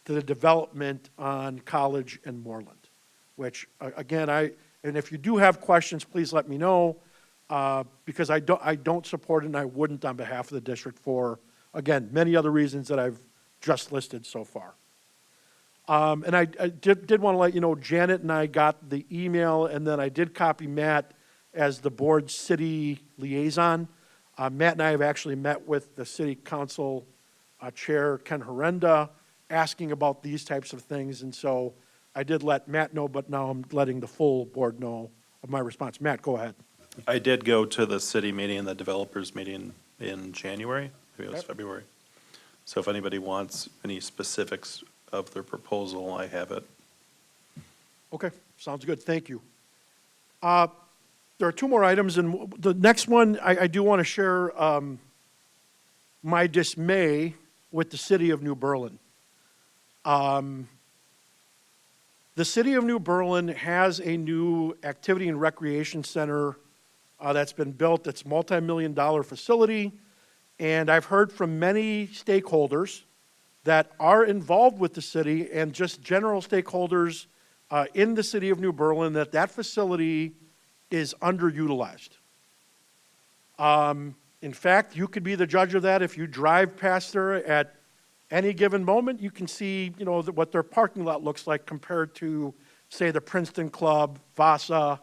to the development on College and Moreland, which again, and if you do have questions, please let me know. Because I don't support it, and I wouldn't on behalf of the district for, again, many other reasons that I've just listed so far. And I did want to let you know, Janet and I got the email, and then I did copy Matt as the board's city liaison. Matt and I have actually met with the city council chair, Ken Horrenda, asking about these types of things. And so I did let Matt know, but now I'm letting the full board know of my response. Matt, go ahead. I did go to the city meeting and the developers meeting in January, maybe it was Yep. February. So if anybody wants any specifics of their proposal, I have it. Okay, sounds good, thank you. There are two more items, and the next one, I do want to share my dismay with the city of New Berlin. The city of New Berlin has a new activity and recreation center that's been built. It's a multi-million-dollar facility, and I've heard from many stakeholders that are involved with the city and just general stakeholders in the city of New Berlin that that facility is underutilized. In fact, you could be the judge of that. If you drive past there at any given moment, you can see, what their parking lot looks like compared to, say, the Princeton Club, Vasa,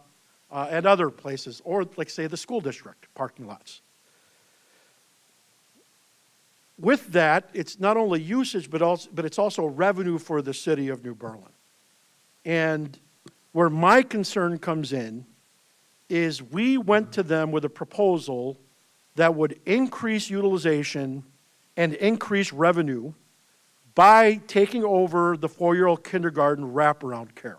and other places, or like, say, the school district parking lots. With that, it's not only usage, but it's also revenue for the city of New Berlin. And where my concern comes in is we went to them with a proposal that would increase utilization and increase revenue by taking over the 4-year-old kindergarten wraparound care.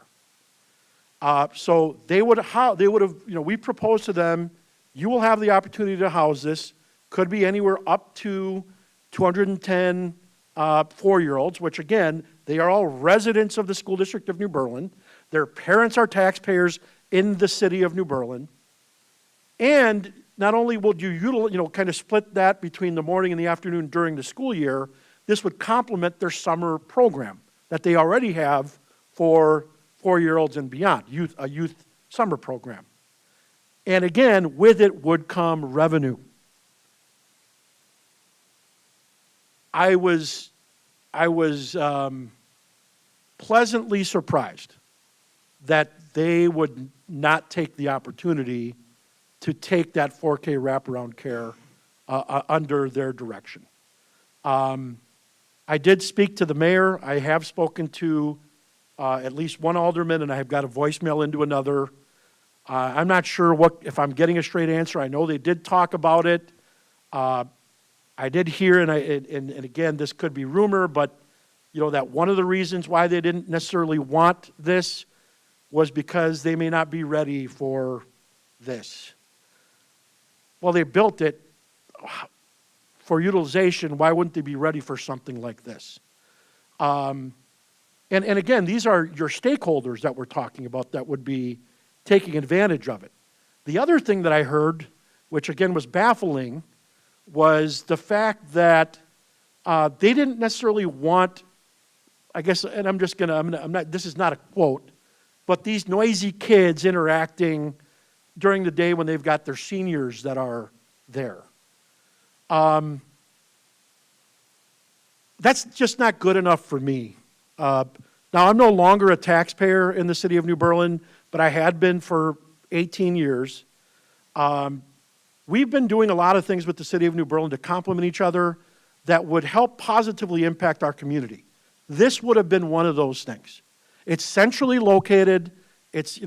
So they would have, we proposed to them, you will have the opportunity to house this, could be anywhere up to 210 4-year-olds, which again, they are all residents of the school district of New Berlin. Their parents are taxpayers in the city of New Berlin. And not only would you kind of split that between the morning and the afternoon during the school year, this would complement their summer program that they already have for 4-year-olds and beyond, a youth summer program. And again, with it would come revenue. I was pleasantly surprised that they would not take the opportunity to take that 4K wraparound care under their direction. I did speak to the mayor. I have spoken to at least one alderman, and I have got a voicemail into another. I'm not sure if I'm getting a straight answer. I know they did talk about it. I did hear, and again, this could be rumor, but that one of the reasons why they didn't necessarily want this was because they may not be ready for this. Well, they built it for utilization. Why wouldn't they be ready for something like this? And again, these are your stakeholders that we're talking about that would be taking advantage of it. The other thing that I heard, which again was baffling, was the fact that they didn't necessarily want, I guess, and this is not a quote, but these noisy kids interacting during the day when they've got their seniors that are there. That's just not good enough for me. Now, I'm no longer a taxpayer in the city of New Berlin, but I had been for 18 years. We've been doing a lot of things with the city of New Berlin to complement each other that would help positively impact our community. This would have been one of those things. It's centrally located. It's,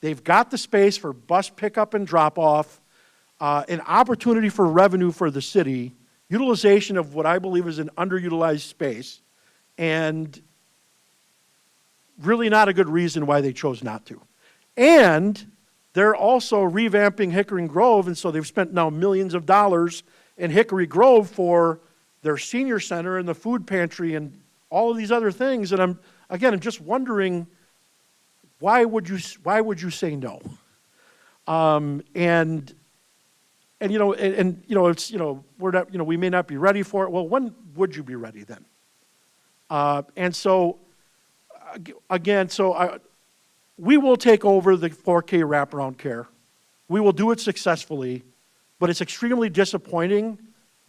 they've got the space for bus pickup and drop off, an opportunity for revenue for the city, utilization of what I believe is an underutilized space, and really not a good reason why they chose not to. And they're also revamping Hickory Grove, and so they've spent now millions of dollars in Hickory Grove for their senior center and the food pantry and all of these other things. And I'm just wondering, why would you say no? It's we're not, we may not be ready for it. Well, when would you be ready then? And so again, we will take over the 4K wraparound care. We will do it successfully, but it's extremely disappointing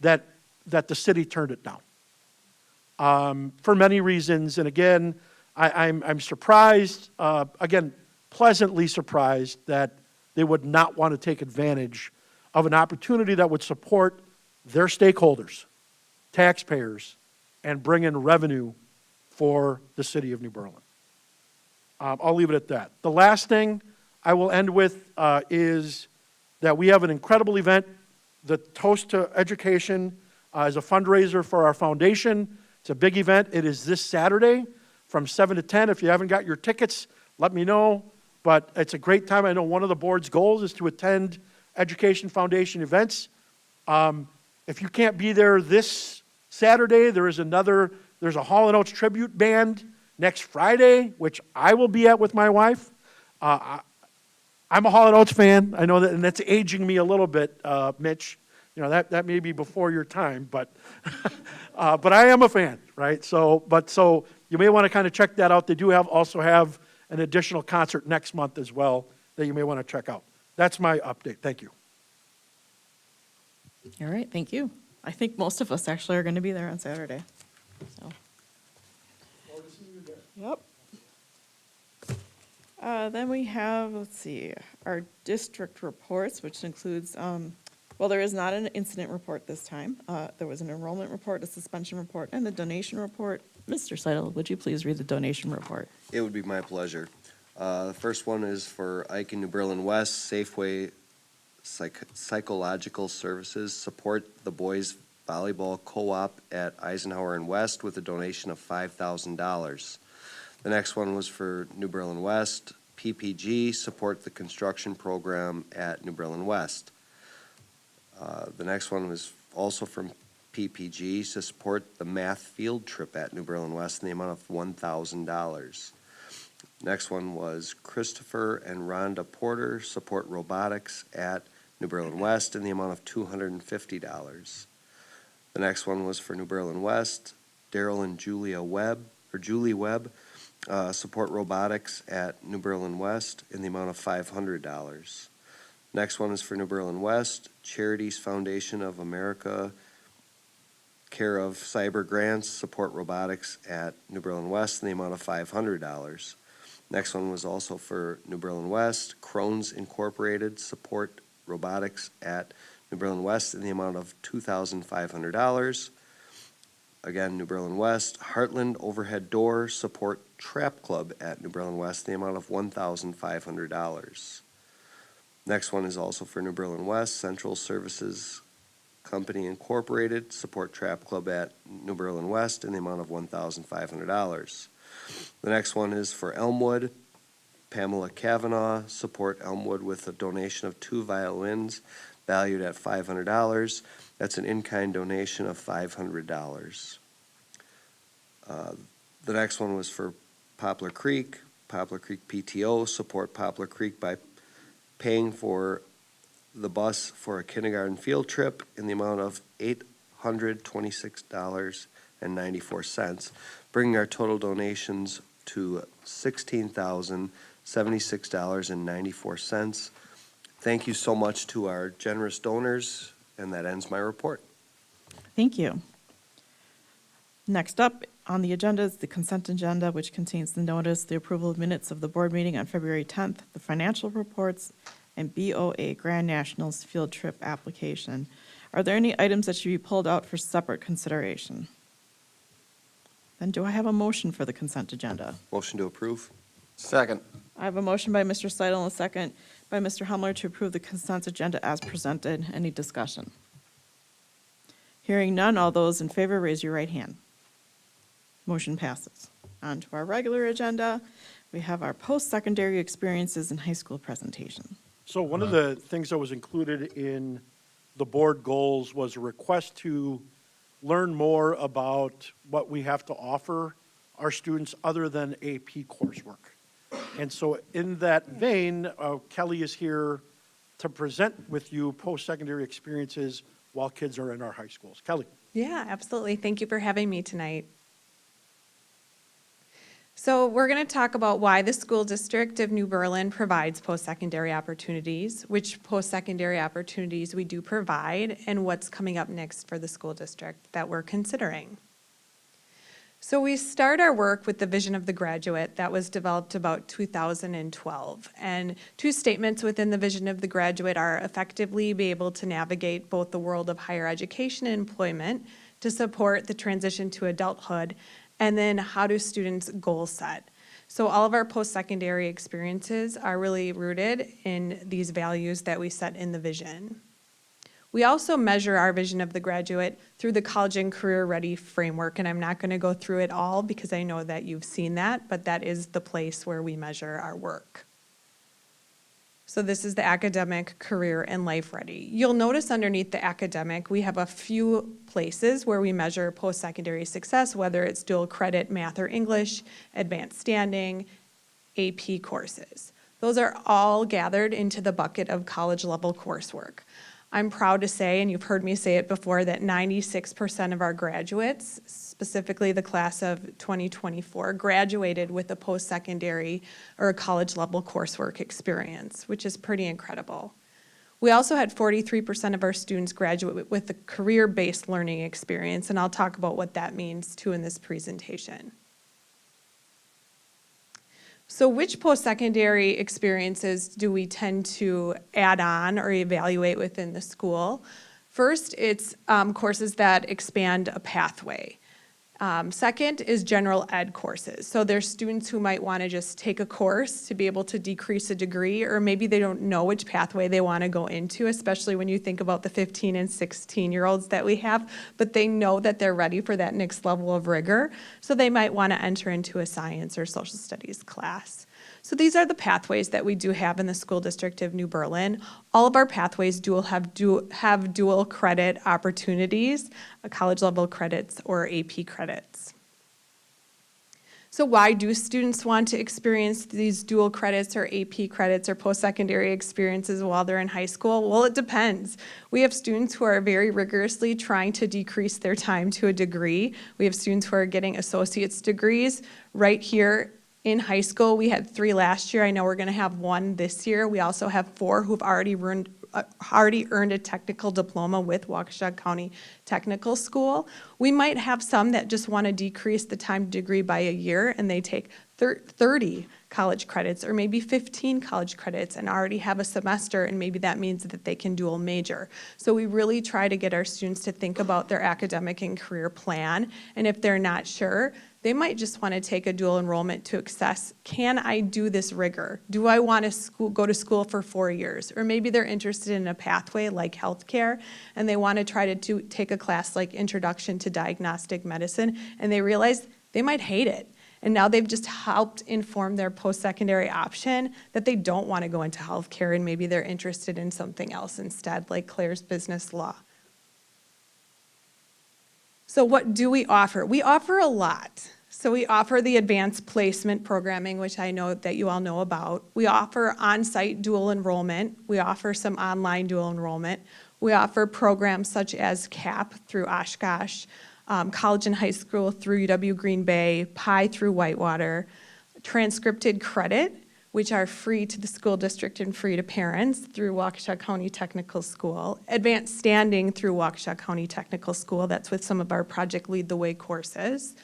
that the city turned it down for many reasons. And again, I'm surprised, again, pleasantly surprised that they would not want to take advantage of an opportunity that would support their stakeholders, taxpayers, and bring in revenue for the city of New Berlin. I'll leave it at that. The last thing I will end with is that we have an incredible event. The Toast to Education is a fundraiser for our foundation. It's a big event. It is this Saturday from 7 to 10. If you haven't got your tickets, let me know. But it's a great time. I know one of the board's goals is to attend Education Foundation events. If you can't be there this Saturday, there's a Hall & Oates tribute band next Friday, which I will be at with my wife. I'm a Hall & Oates fan. I know that, and that's aging me a little bit, Mitch. You know, that may be before your time, but but I am a fan, right? So you may want to kind of check that out. They do also have an additional concert next month as well that you may want to check out. That's my update. Thank you. All right, thank you. I think most of us actually are going to be there on Saturday. So. Yep. Then we have, let's see, our district reports, which includes, well, there is not an incident report this time. There was an enrollment report, a suspension report, and the donation report. Mr. Seidel, would you please read the donation report? It would be my pleasure. The first one is for Ike and New Berlin West, Safeway Psychological Services, support the boys volleyball co-op at Eisenhower and West with a donation of $5,000. The next one was for New Berlin West, PPG, support the construction program at New Berlin West. The next one was also from PPG to support the math field trip at New Berlin West in the amount of $1,000. Next one was Christopher and Rhonda Porter, support robotics at New Berlin West in the amount of $250. The next one was for New Berlin West, Daryl and Julie Webb, support robotics at New Berlin West in the amount of $500. Next one is for New Berlin West, Charities Foundation of America, care of Cyber Grants, support robotics at New Berlin West in the amount of $500. Next one was also for New Berlin West, Crohn's Incorporated, support robotics at New Berlin West in the amount of $2,500. Again, New Berlin West, Heartland Overhead Door, support Trap Club at New Berlin West in the amount of $1,500. Next one is also for New Berlin West, Central Services Company Incorporated, support Trap Club at New Berlin West in the amount of $1,500. The next one is for Elmwood, Pamela Kavanaugh, support Elmwood with a donation of 2 violins valued at $500. That's an in-kind donation of $500. The next one was for Poplar Creek PTO, support Poplar Creek by paying for the bus for a kindergarten field trip in the amount of $826.94, bringing our total donations to $16,076.94. Thank you so much to our generous donors, and that ends my report. Thank you. Next up on the agenda is the consent agenda, which contains the notice, the approval of minutes of the board meeting on February 10th, the financial reports, and BOA Grand Nationals field trip application. Are there any items that should be pulled out for separate consideration? Then do I have a motion for the consent agenda? Motion to approve. Second. I have a motion by Mr. Seidel and a second by Mr. Humler to approve the consent agenda as presented. Any discussion? Hearing none, all those in favor, raise your right hand. Motion passes. On to our regular agenda. We have our post-secondary experiences in high school presentation. So one of the things that was included in the board goals was a request to learn more about what we have to offer our students other than AP coursework. And so in that vein, Kelly is here to present with you post-secondary experiences while kids are in our high schools. Kelly. Yeah, absolutely. Thank you for having me tonight. So we're going to talk about why the school district of New Berlin provides post-secondary opportunities, which post-secondary opportunities we do provide, and what's coming up next for the school district that we're considering. So we start our work with the vision of the graduate that was developed about 2012. And two statements within the vision of the graduate are effectively be able to navigate both the world of higher education and employment to support the transition to adulthood, and then how do students goal set. So all of our post-secondary experiences are really rooted in these values that we set in the vision. We also measure our vision of the graduate through the College and Career Ready framework, and I'm not going to go through it all because I know that you've seen that, but that is the place where we measure our work. So this is the academic, career, and life ready. You'll notice underneath the academic, we have a few places where we measure post-secondary success, whether it's dual credit, math or English, advanced standing, AP courses. Those are all gathered into the bucket of college level coursework. I'm proud to say, and you've heard me say it before, that 96% of our graduates, specifically the class of 2024, graduated with a post-secondary or a college-level coursework experience, which is pretty incredible. We also had 43% of our students graduate with a career-based learning experience, and I'll talk about what that means too in this presentation. So which post-secondary experiences do we tend to add on or evaluate within the school? First, it's courses that expand a pathway. Second is general ed courses. So there's students who might want to just take a course to be able to decrease a degree, or maybe they don't know which pathway they want to go into, especially when you think about the 15 and 16-year-olds that we have, but they know that they're ready for that next level of rigor. So they might want to enter into a science or social studies class. So these are the pathways that we do have in the School District of New Berlin. All of our pathways have dual credit opportunities, college level credits or AP credits. So why do students want to experience these dual credits or AP credits or post-secondary experiences while they're in high school? Well, it depends. We have students who are very rigorously trying to decrease their time to a degree. We have students who are getting associate's degrees right here in high school. We had 3 last year. I know we're going to have 1 this year. We also have 4 who've already earned a technical diploma with Waukesha County Technical School. We might have some that just want to decrease the time to degree by a year, and they take 30 college credits or maybe 15 college credits and already have a semester, and maybe that means that they can dual major. So we really try to get our students to think about their academic and career plan, and if they're not sure, they might just want to take a dual enrollment to assess, can I do this rigor? Do I want to go to school for 4 years? Or maybe they're interested in a pathway like healthcare, and they want to try to take a class like Introduction to Diagnostic Medicine, and they realize they might hate it. And now they've just helped inform their post-secondary option that they don't want to go into healthcare, and maybe they're interested in something else instead, like Claire's business law. So what do we offer? We offer a lot. So we offer the advanced placement programming, which I know that you all know about. We offer on-site dual enrollment. We offer some online dual enrollment. We offer programs such as CAP through Oshkosh, college and high school through UW Green Bay, PI through Whitewater, transcripted credit, which are free to the school district and free to parents through Waukesha County Technical School, advanced standing through Waukesha County Technical School, that's with some of our Project Lead the Way courses.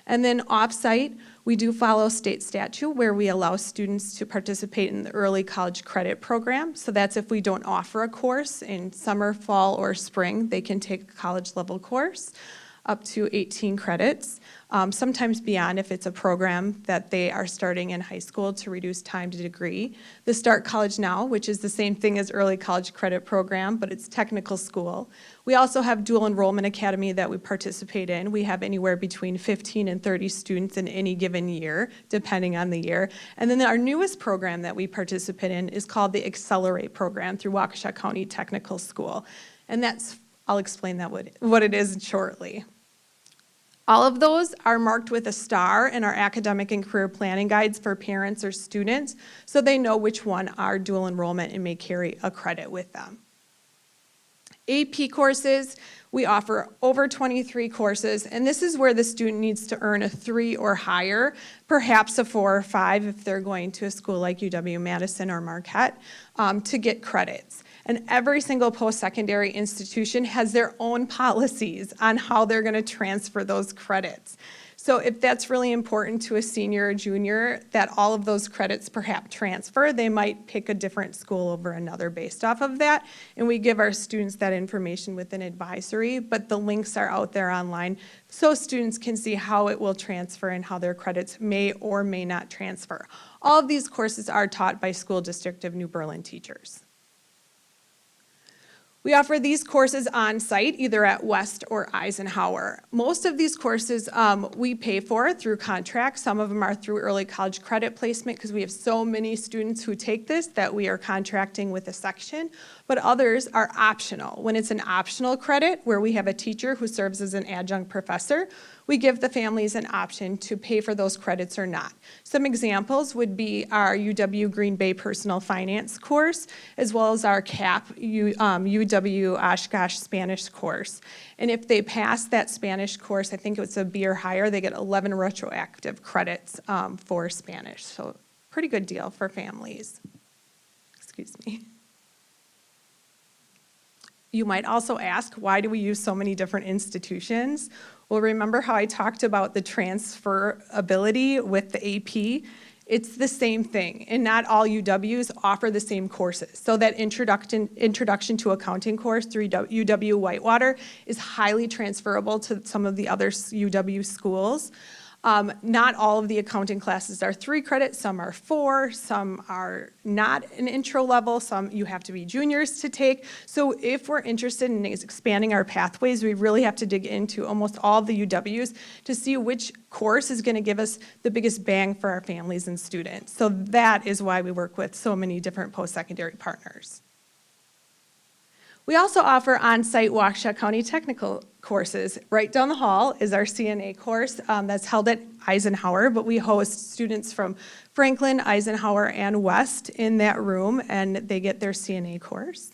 And then off-site, we do follow state statute where we allow students to participate in the early college credit program. So that's if we don't offer a course in summer, fall, or spring, they can take a college level course up to 18 credits, sometimes beyond if it's a program that they are starting in high school to reduce time to degree. The Start College Now, which is the same thing as early college credit program, but it's technical school. We also have Dual Enrollment Academy that we participate in. We have anywhere between 15 and 30 students in any given year, depending on the year. And then our newest program that we participate in is called the Accelerate program through Waukesha County Technical School. And that's, I'll explain that what it is shortly. All of those are marked with a star in our academic and career planning guides for parents or students, so they know which one are dual enrollment and may carry a credit with them. AP courses, we offer over 23 courses, and this is where the student needs to earn a 3 or higher, perhaps a 4 or 5 if they're going to a school like UW-Madison or Marquette, to get credits. And every single post-secondary institution has their own policies on how they're going to transfer those credits. So if that's really important to a senior or junior, that all of those credits perhaps transfer, they might pick a different school over another based off of that. And we give our students that information with an advisory, but the links are out there online so students can see how it will transfer and how their credits may or may not transfer. All of these courses are taught by School District of New Berlin teachers. We offer these courses on site, either at West or Eisenhower. Most of these courses we pay for through contracts. Some of them are through early college credit placement because we have so many students who take this that we are contracting with a section, but others are optional. When it's an optional credit where we have a teacher who serves as an adjunct professor, we give the families an option to pay for those credits or not. Some examples would be our UW Green Bay Personal Finance course, as well as our CAP UW Oshkosh Spanish course. And if they pass that Spanish course, I think it's a B or higher, they get 11 retroactive credits for Spanish. So pretty good deal for families. Excuse me. You might also ask, why do we use so many different institutions? Well, remember how I talked about the transferability with the AP? It's the same thing, and not all UWs offer the same courses. So that introduction to accounting course through UW Whitewater is highly transferable to some of the other UW schools. Not all of the accounting classes are 3 credits, some are 4, some are not an intro level, some you have to be juniors to take. So if we're interested in expanding our pathways, we really have to dig into almost all of the UWs to see which course is going to give us the biggest bang for our families and students. So that is why we work with so many different post-secondary partners. We also offer on-site Waukesha County technical courses. Right down the hall is our CNA course that's held at Eisenhower, but we host students from Franklin, Eisenhower, and West in that room, and they get their CNA course.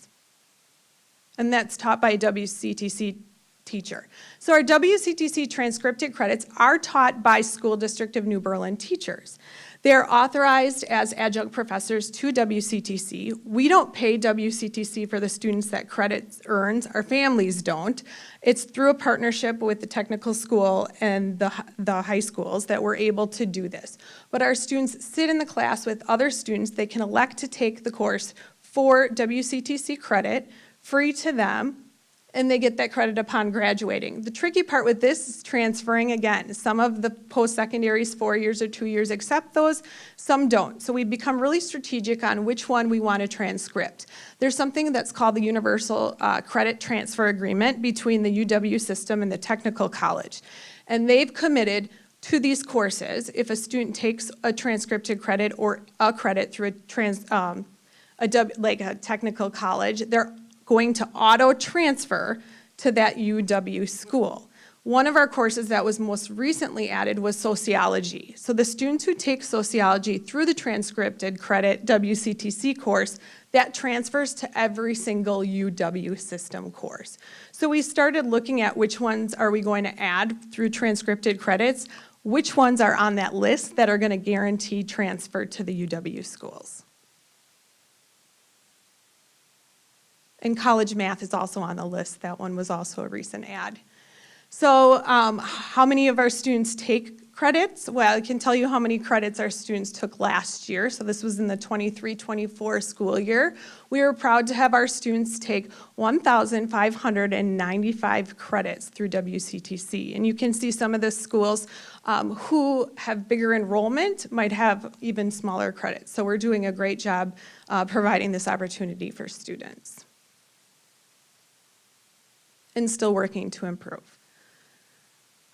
And that's taught by a WCTC teacher. So our WCTC transcripted credits are taught by School District of New Berlin teachers. They're authorized as adjunct professors to WCTC. We don't pay WCTC for the students that credits earns. Our families don't. It's through a partnership with the technical school and the high schools that we're able to do this. But our students sit in the class with other students. They can elect to take the course for WCTC credit, free to them, and they get that credit upon graduating. The tricky part with this is transferring again. Some of the post-secondaries, 4 years or 2 years, accept those, some don't. So we become really strategic on which one we want to transcript. There's something that's called the Universal Credit Transfer Agreement between the UW system and the technical college. And they've committed to these courses, if a student takes a transcripted credit or a credit through like a technical college, they're going to auto-transfer to that UW school. One of our courses that was most recently added was sociology. So the students who take sociology through the transcripted credit WCTC course, that transfers to every single UW system course. So we started looking at which ones are we going to add through transcripted credits, which ones are on that list that are going to guarantee transfer to the UW schools. And college math is also on the list. That one was also a recent add. So how many of our students take credits? Well, I can tell you how many credits our students took last year. So this was in the 23-24 school year. We were proud to have our students take 1,595 credits through WCTC. And you can see some of the schools who have bigger enrollment might have even smaller credits. So we're doing a great job providing this opportunity for students. And still working to improve.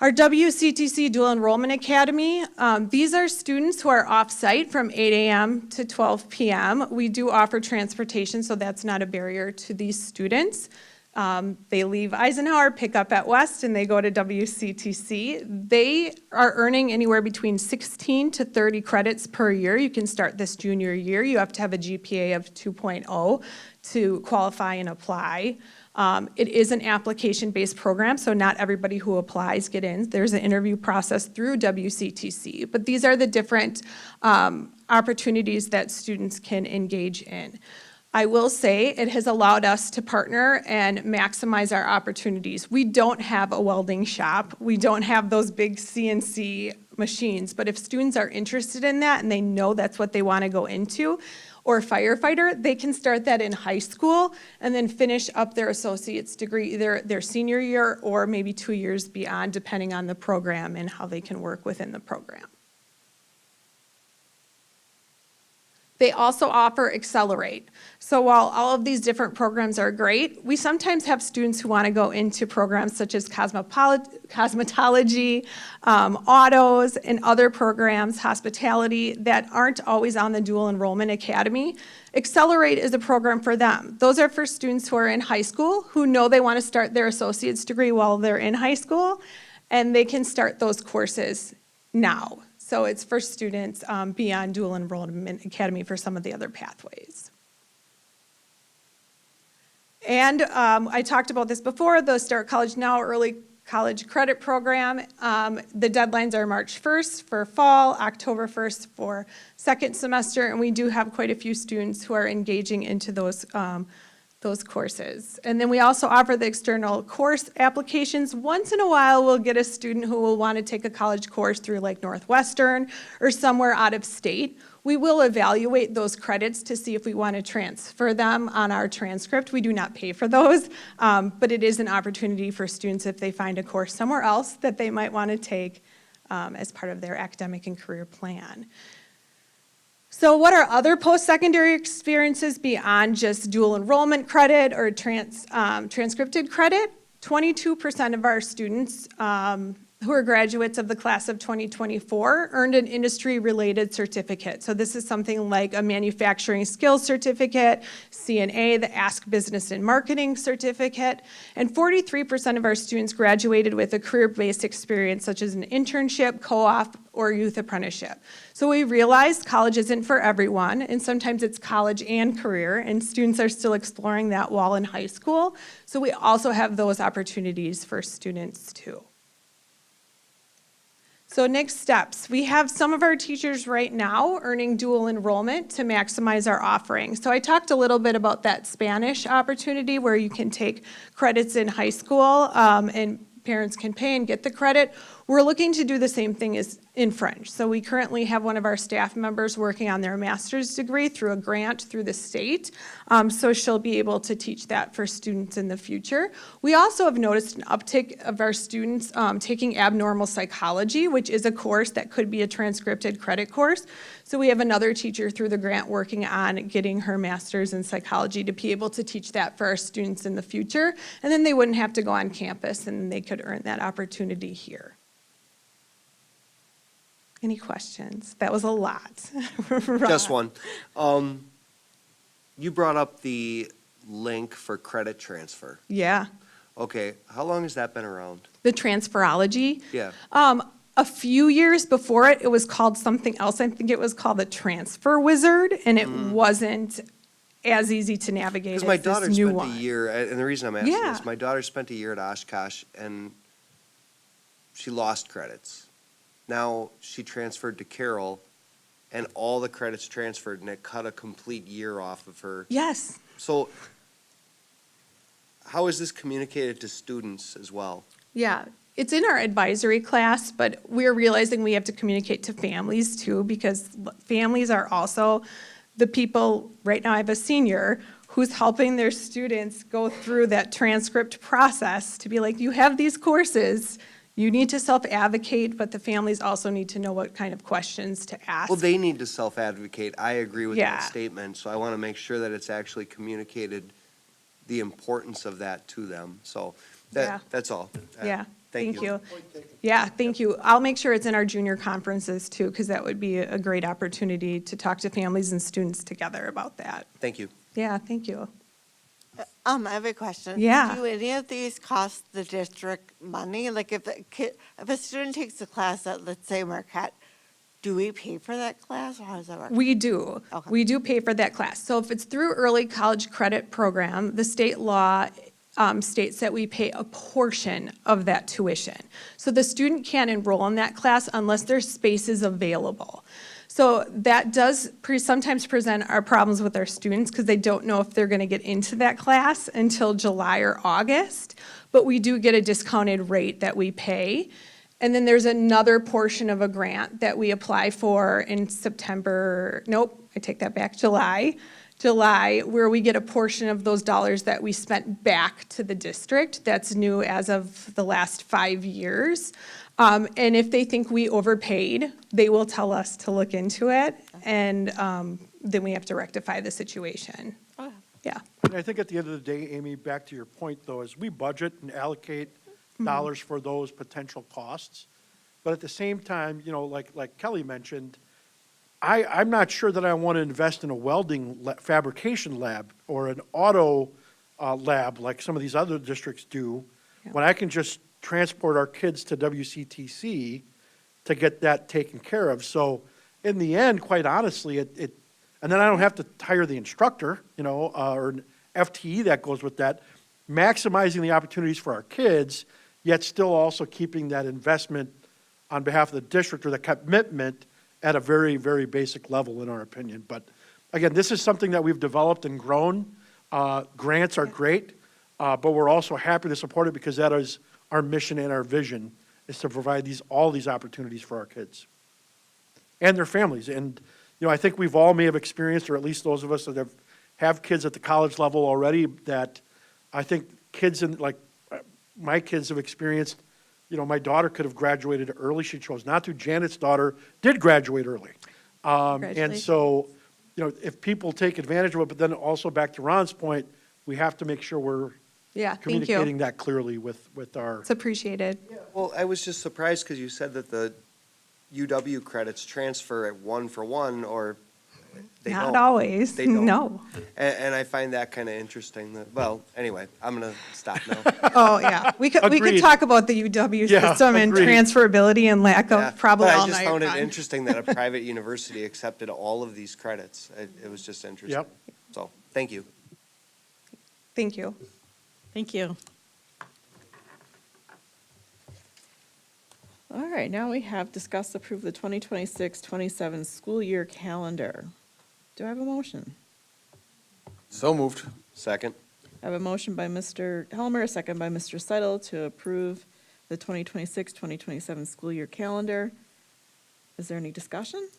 Our WCTC Dual Enrollment Academy, these are students who are off-site from 8 a.m. to 12 p.m. We do offer transportation, so that's not a barrier to these students. They leave Eisenhower, pick up at West, and they go to WCTC. They are earning anywhere between 16 to 30 credits per year. You can start this junior year. You have to have a GPA of 2.0 to qualify and apply. It is an application-based program, so not everybody who applies get in. There's an interview process through WCTC, but these are the different opportunities that students can engage in. I will say it has allowed us to partner and maximize our opportunities. We don't have a welding shop. We don't have those big CNC machines. But if students are interested in that and they know that's what they want to go into, or firefighter, they can start that in high school and then finish up their associate's degree either their senior year or maybe 2 years beyond, depending on the program and how they can work within the program. They also offer Accelerate. So while all of these different programs are great, we sometimes have students who want to go into programs such as cosmetology, autos, and other programs, hospitality, that aren't always on the Dual Enrollment Academy. Accelerate is a program for them. Those are for students who are in high school, who know they want to start their associate's degree while they're in high school, and they can start those courses now. So it's for students beyond Dual Enrollment Academy for some of the other pathways. And I talked about this before, the Start College Now Early College Credit Program. The deadlines are March 1st for fall, October 1st for second semester, and we do have quite a few students who are engaging into those courses. And then we also offer the external course applications. Once in a while, we'll get a student who will want to take a college course through like Northwestern or somewhere out of state. We will evaluate those credits to see if we want to transfer them on our transcript. We do not pay for those, but it is an opportunity for students if they find a course somewhere else that they might want to take as part of their academic and career plan. So what are other post-secondary experiences beyond just dual enrollment credit or transcripted credit? 22% of our students who are graduates of the class of 2024 earned an industry-related certificate. So this is something like a manufacturing skills certificate, CNA, the Ask Business and Marketing certificate, and 43% of our students graduated with a career-based experience such as an internship, co-op, or youth apprenticeship. So we realize college isn't for everyone, and sometimes it's college and career, and students are still exploring that while in high school. So we also have those opportunities for students too. So next steps, we have some of our teachers right now earning dual enrollment to maximize our offering. So I talked a little bit about that Spanish opportunity where you can take credits in high school and parents can pay and get the credit. We're looking to do the same thing as in French. So we currently have one of our staff members working on their master's degree through a grant through the state. So she'll be able to teach that for students in the future. We also have noticed an uptick of our students taking abnormal psychology, which is a course that could be a transcripted credit course. So we have another teacher through the grant working on getting her master's in psychology to be able to teach that for our students in the future. And then they wouldn't have to go on campus and they could earn that opportunity here. Any questions? That was a lot. Just one. You brought up the link for credit transfer. Yeah. Okay, how long has that been around? The Transferology. Yeah. A few years before it was called something else. I think it was called the Transfer Wizard, and it wasn't as easy to navigate as Because my this daughter new spent one. a year, and the reason I'm asking Yeah. this, my daughter spent a year at Oshkosh, and she lost credits. Now she transferred to Carroll, and all the credits transferred, and it cut a complete year off of her. Yes. So how is this communicated to students as well? Yeah, it's in our advisory class, but we're realizing we have to communicate to families too, because families are also the people, right now I have a senior who's helping their students go through that transcript process to be like, you have these courses, you need to self-advocate, but the families also need to know what kind of questions to ask. Well, they need to self-advocate. I agree with Yeah. that statement, so I want to make sure that it's actually communicated the importance of that to them. So Yeah. that's all. Yeah, Thank thank you. Yeah, thank you. I'll make sure it's in our junior conferences too, because that would be a great opportunity to talk to families and students together about that. Thank you. Yeah, thank you. I have a question. Yeah. Do any of these cost the district money? Like if a student takes a class at, let's say, Marquette, do we pay for that class, or how does that work? We do. Okay. We do pay for that class. So if it's through early college credit program, the state law states that we pay a portion of that tuition. So the student can't enroll in that class unless there's spaces available. So that does sometimes present our problems with our students because they don't know if they're going to get into that class until July or August. But we do get a discounted rate that we pay. And then there's another portion of a grant that we apply for in September, nope, I take that back, July, where we get a portion of those dollars that we spent back to the district. That's new as of the last 5 years. And if they think we overpaid, they will tell us to look into it, and then we have to rectify the situation. Yeah. And I think at the end of the day, Amy, back to your point, though, is we budget and allocate dollars for those potential costs. But at the same time, you know, like Kelly mentioned, I'm not sure that I want to invest in a welding fabrication lab or an auto lab like some of these other districts do, when I can just transport our kids to WCTC to get that taken care of. So in the end, quite honestly, and then I don't have to hire the instructor, you know, or an FTE that goes with that, maximizing the opportunities for our kids, yet still also keeping that investment on behalf of the district or the commitment at a very, very basic level, in our opinion. But again, this is something that we've developed and grown. Grants are great, but we're also happy to support it because that is our mission and our vision, is to provide all these opportunities for our kids and their families. And, you know, I think we've all may have experienced, or at least those of us that have kids at the college level already, that I think kids like my kids have experienced. You know, my daughter could have graduated early. She chose not to. Janet's daughter did graduate early. And so, you know, if people take advantage of it, but then also back to Ron's point, we have to make sure we're Yeah, thank communicating you. that clearly with our. It's appreciated. Well, I was just surprised because you said that the UW credits transfer at 1-for-1, or they don't. Not always, They don't. no. And I find that kind of interesting. Well, anyway, I'm going to stop now. Oh, yeah. We could Agreed. talk about the UW Yeah, system and agreed. transferability and lack Yeah, of probably all But I just night. found it Ron. interesting that a private university accepted all of these credits. It was just interesting. Yep. So, thank you. Thank you. Thank you. All right, now we have discussed approve the 2026-27 school year calendar. Do I have a motion? So moved. Second. I have a motion by Mr. Helmer, a second by Mr. Seidel to approve the 2026-2027 school year calendar. Is there any discussion?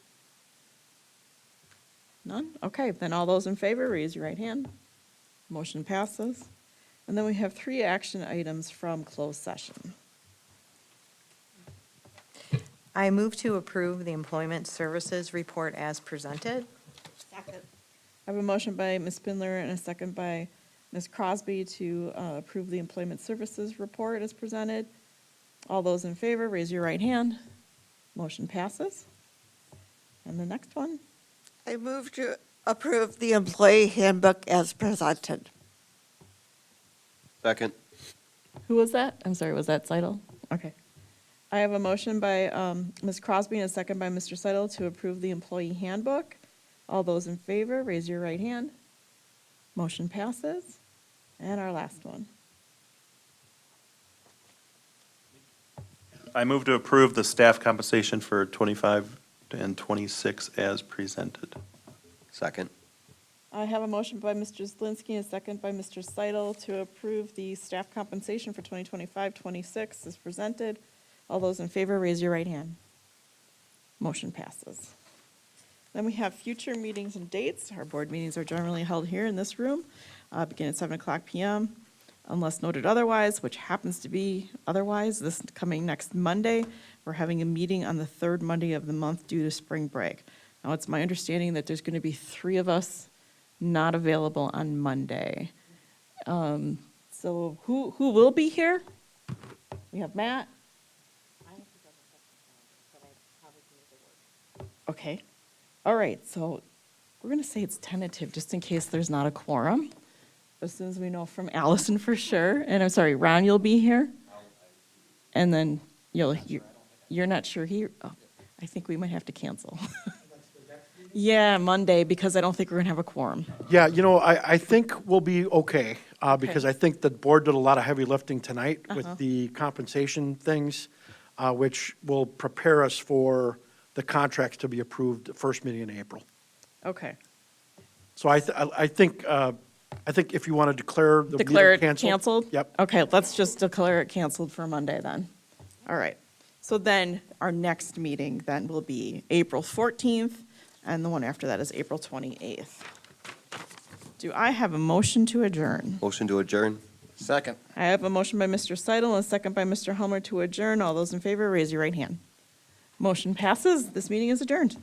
None? Okay, then all those in favor, raise your right hand. Motion passes. And then we have 3 action items from closed session. I move to approve the employment services report as presented. Second. I have a motion by Ms. Spindler and a second by Ms. Crosby to approve the employment services report as presented. All those in favor, raise your right hand. Motion passes. And the next one? I move to approve the employee handbook as presented. Second. Who was that? I'm sorry, was that Seidel? Okay. I have a motion by Ms. Crosby and a second by Mr. Seidel to approve the employee handbook. All those in favor, raise your right hand. Motion passes. And our last one. I move to approve the staff compensation for 25 and 26 as presented. Second. I have a motion by Mr. Zielinski and a second by Mr. Seidel to approve the staff compensation for 2025-26 as presented. All those in favor, raise your right hand. Motion passes. Then we have future meetings and dates. Our board meetings are generally held here in this room, beginning at 7:00 p.m. Unless noted otherwise, which happens to be otherwise, this coming next Monday, we're having a meeting on the 3rd Monday of the month due to spring break. Now, it's my understanding that there's going to be 3 of us not available on Monday. So who will be here? We have Matt. Okay. All right, so we're going to say it's tentative, just in case there's not a quorum. As soon as we know from Allison for sure. And I'm sorry, Ron, you'll be here? And then you're not sure I think we might have to cancel. Yeah, Monday, because I don't think we're going to have a quorum. Yeah, you know, I think we'll be okay, because I think the board did a lot of heavy lifting tonight with the compensation things, which will prepare us for the contracts to be approved the first meeting in April. Okay. So I think if you want to declare the meeting Declare it canceled. canceled? Yep. Okay, let's just declare it canceled for Monday then. All right. So then our next meeting then will be April 14th, and the one after that is April 28th. Do I have a motion to adjourn? Motion to adjourn. Second. I have a motion by Mr. Seidel and a second by Mr. Helmer to adjourn. All those in favor, raise your right hand. Motion passes. This meeting is adjourned.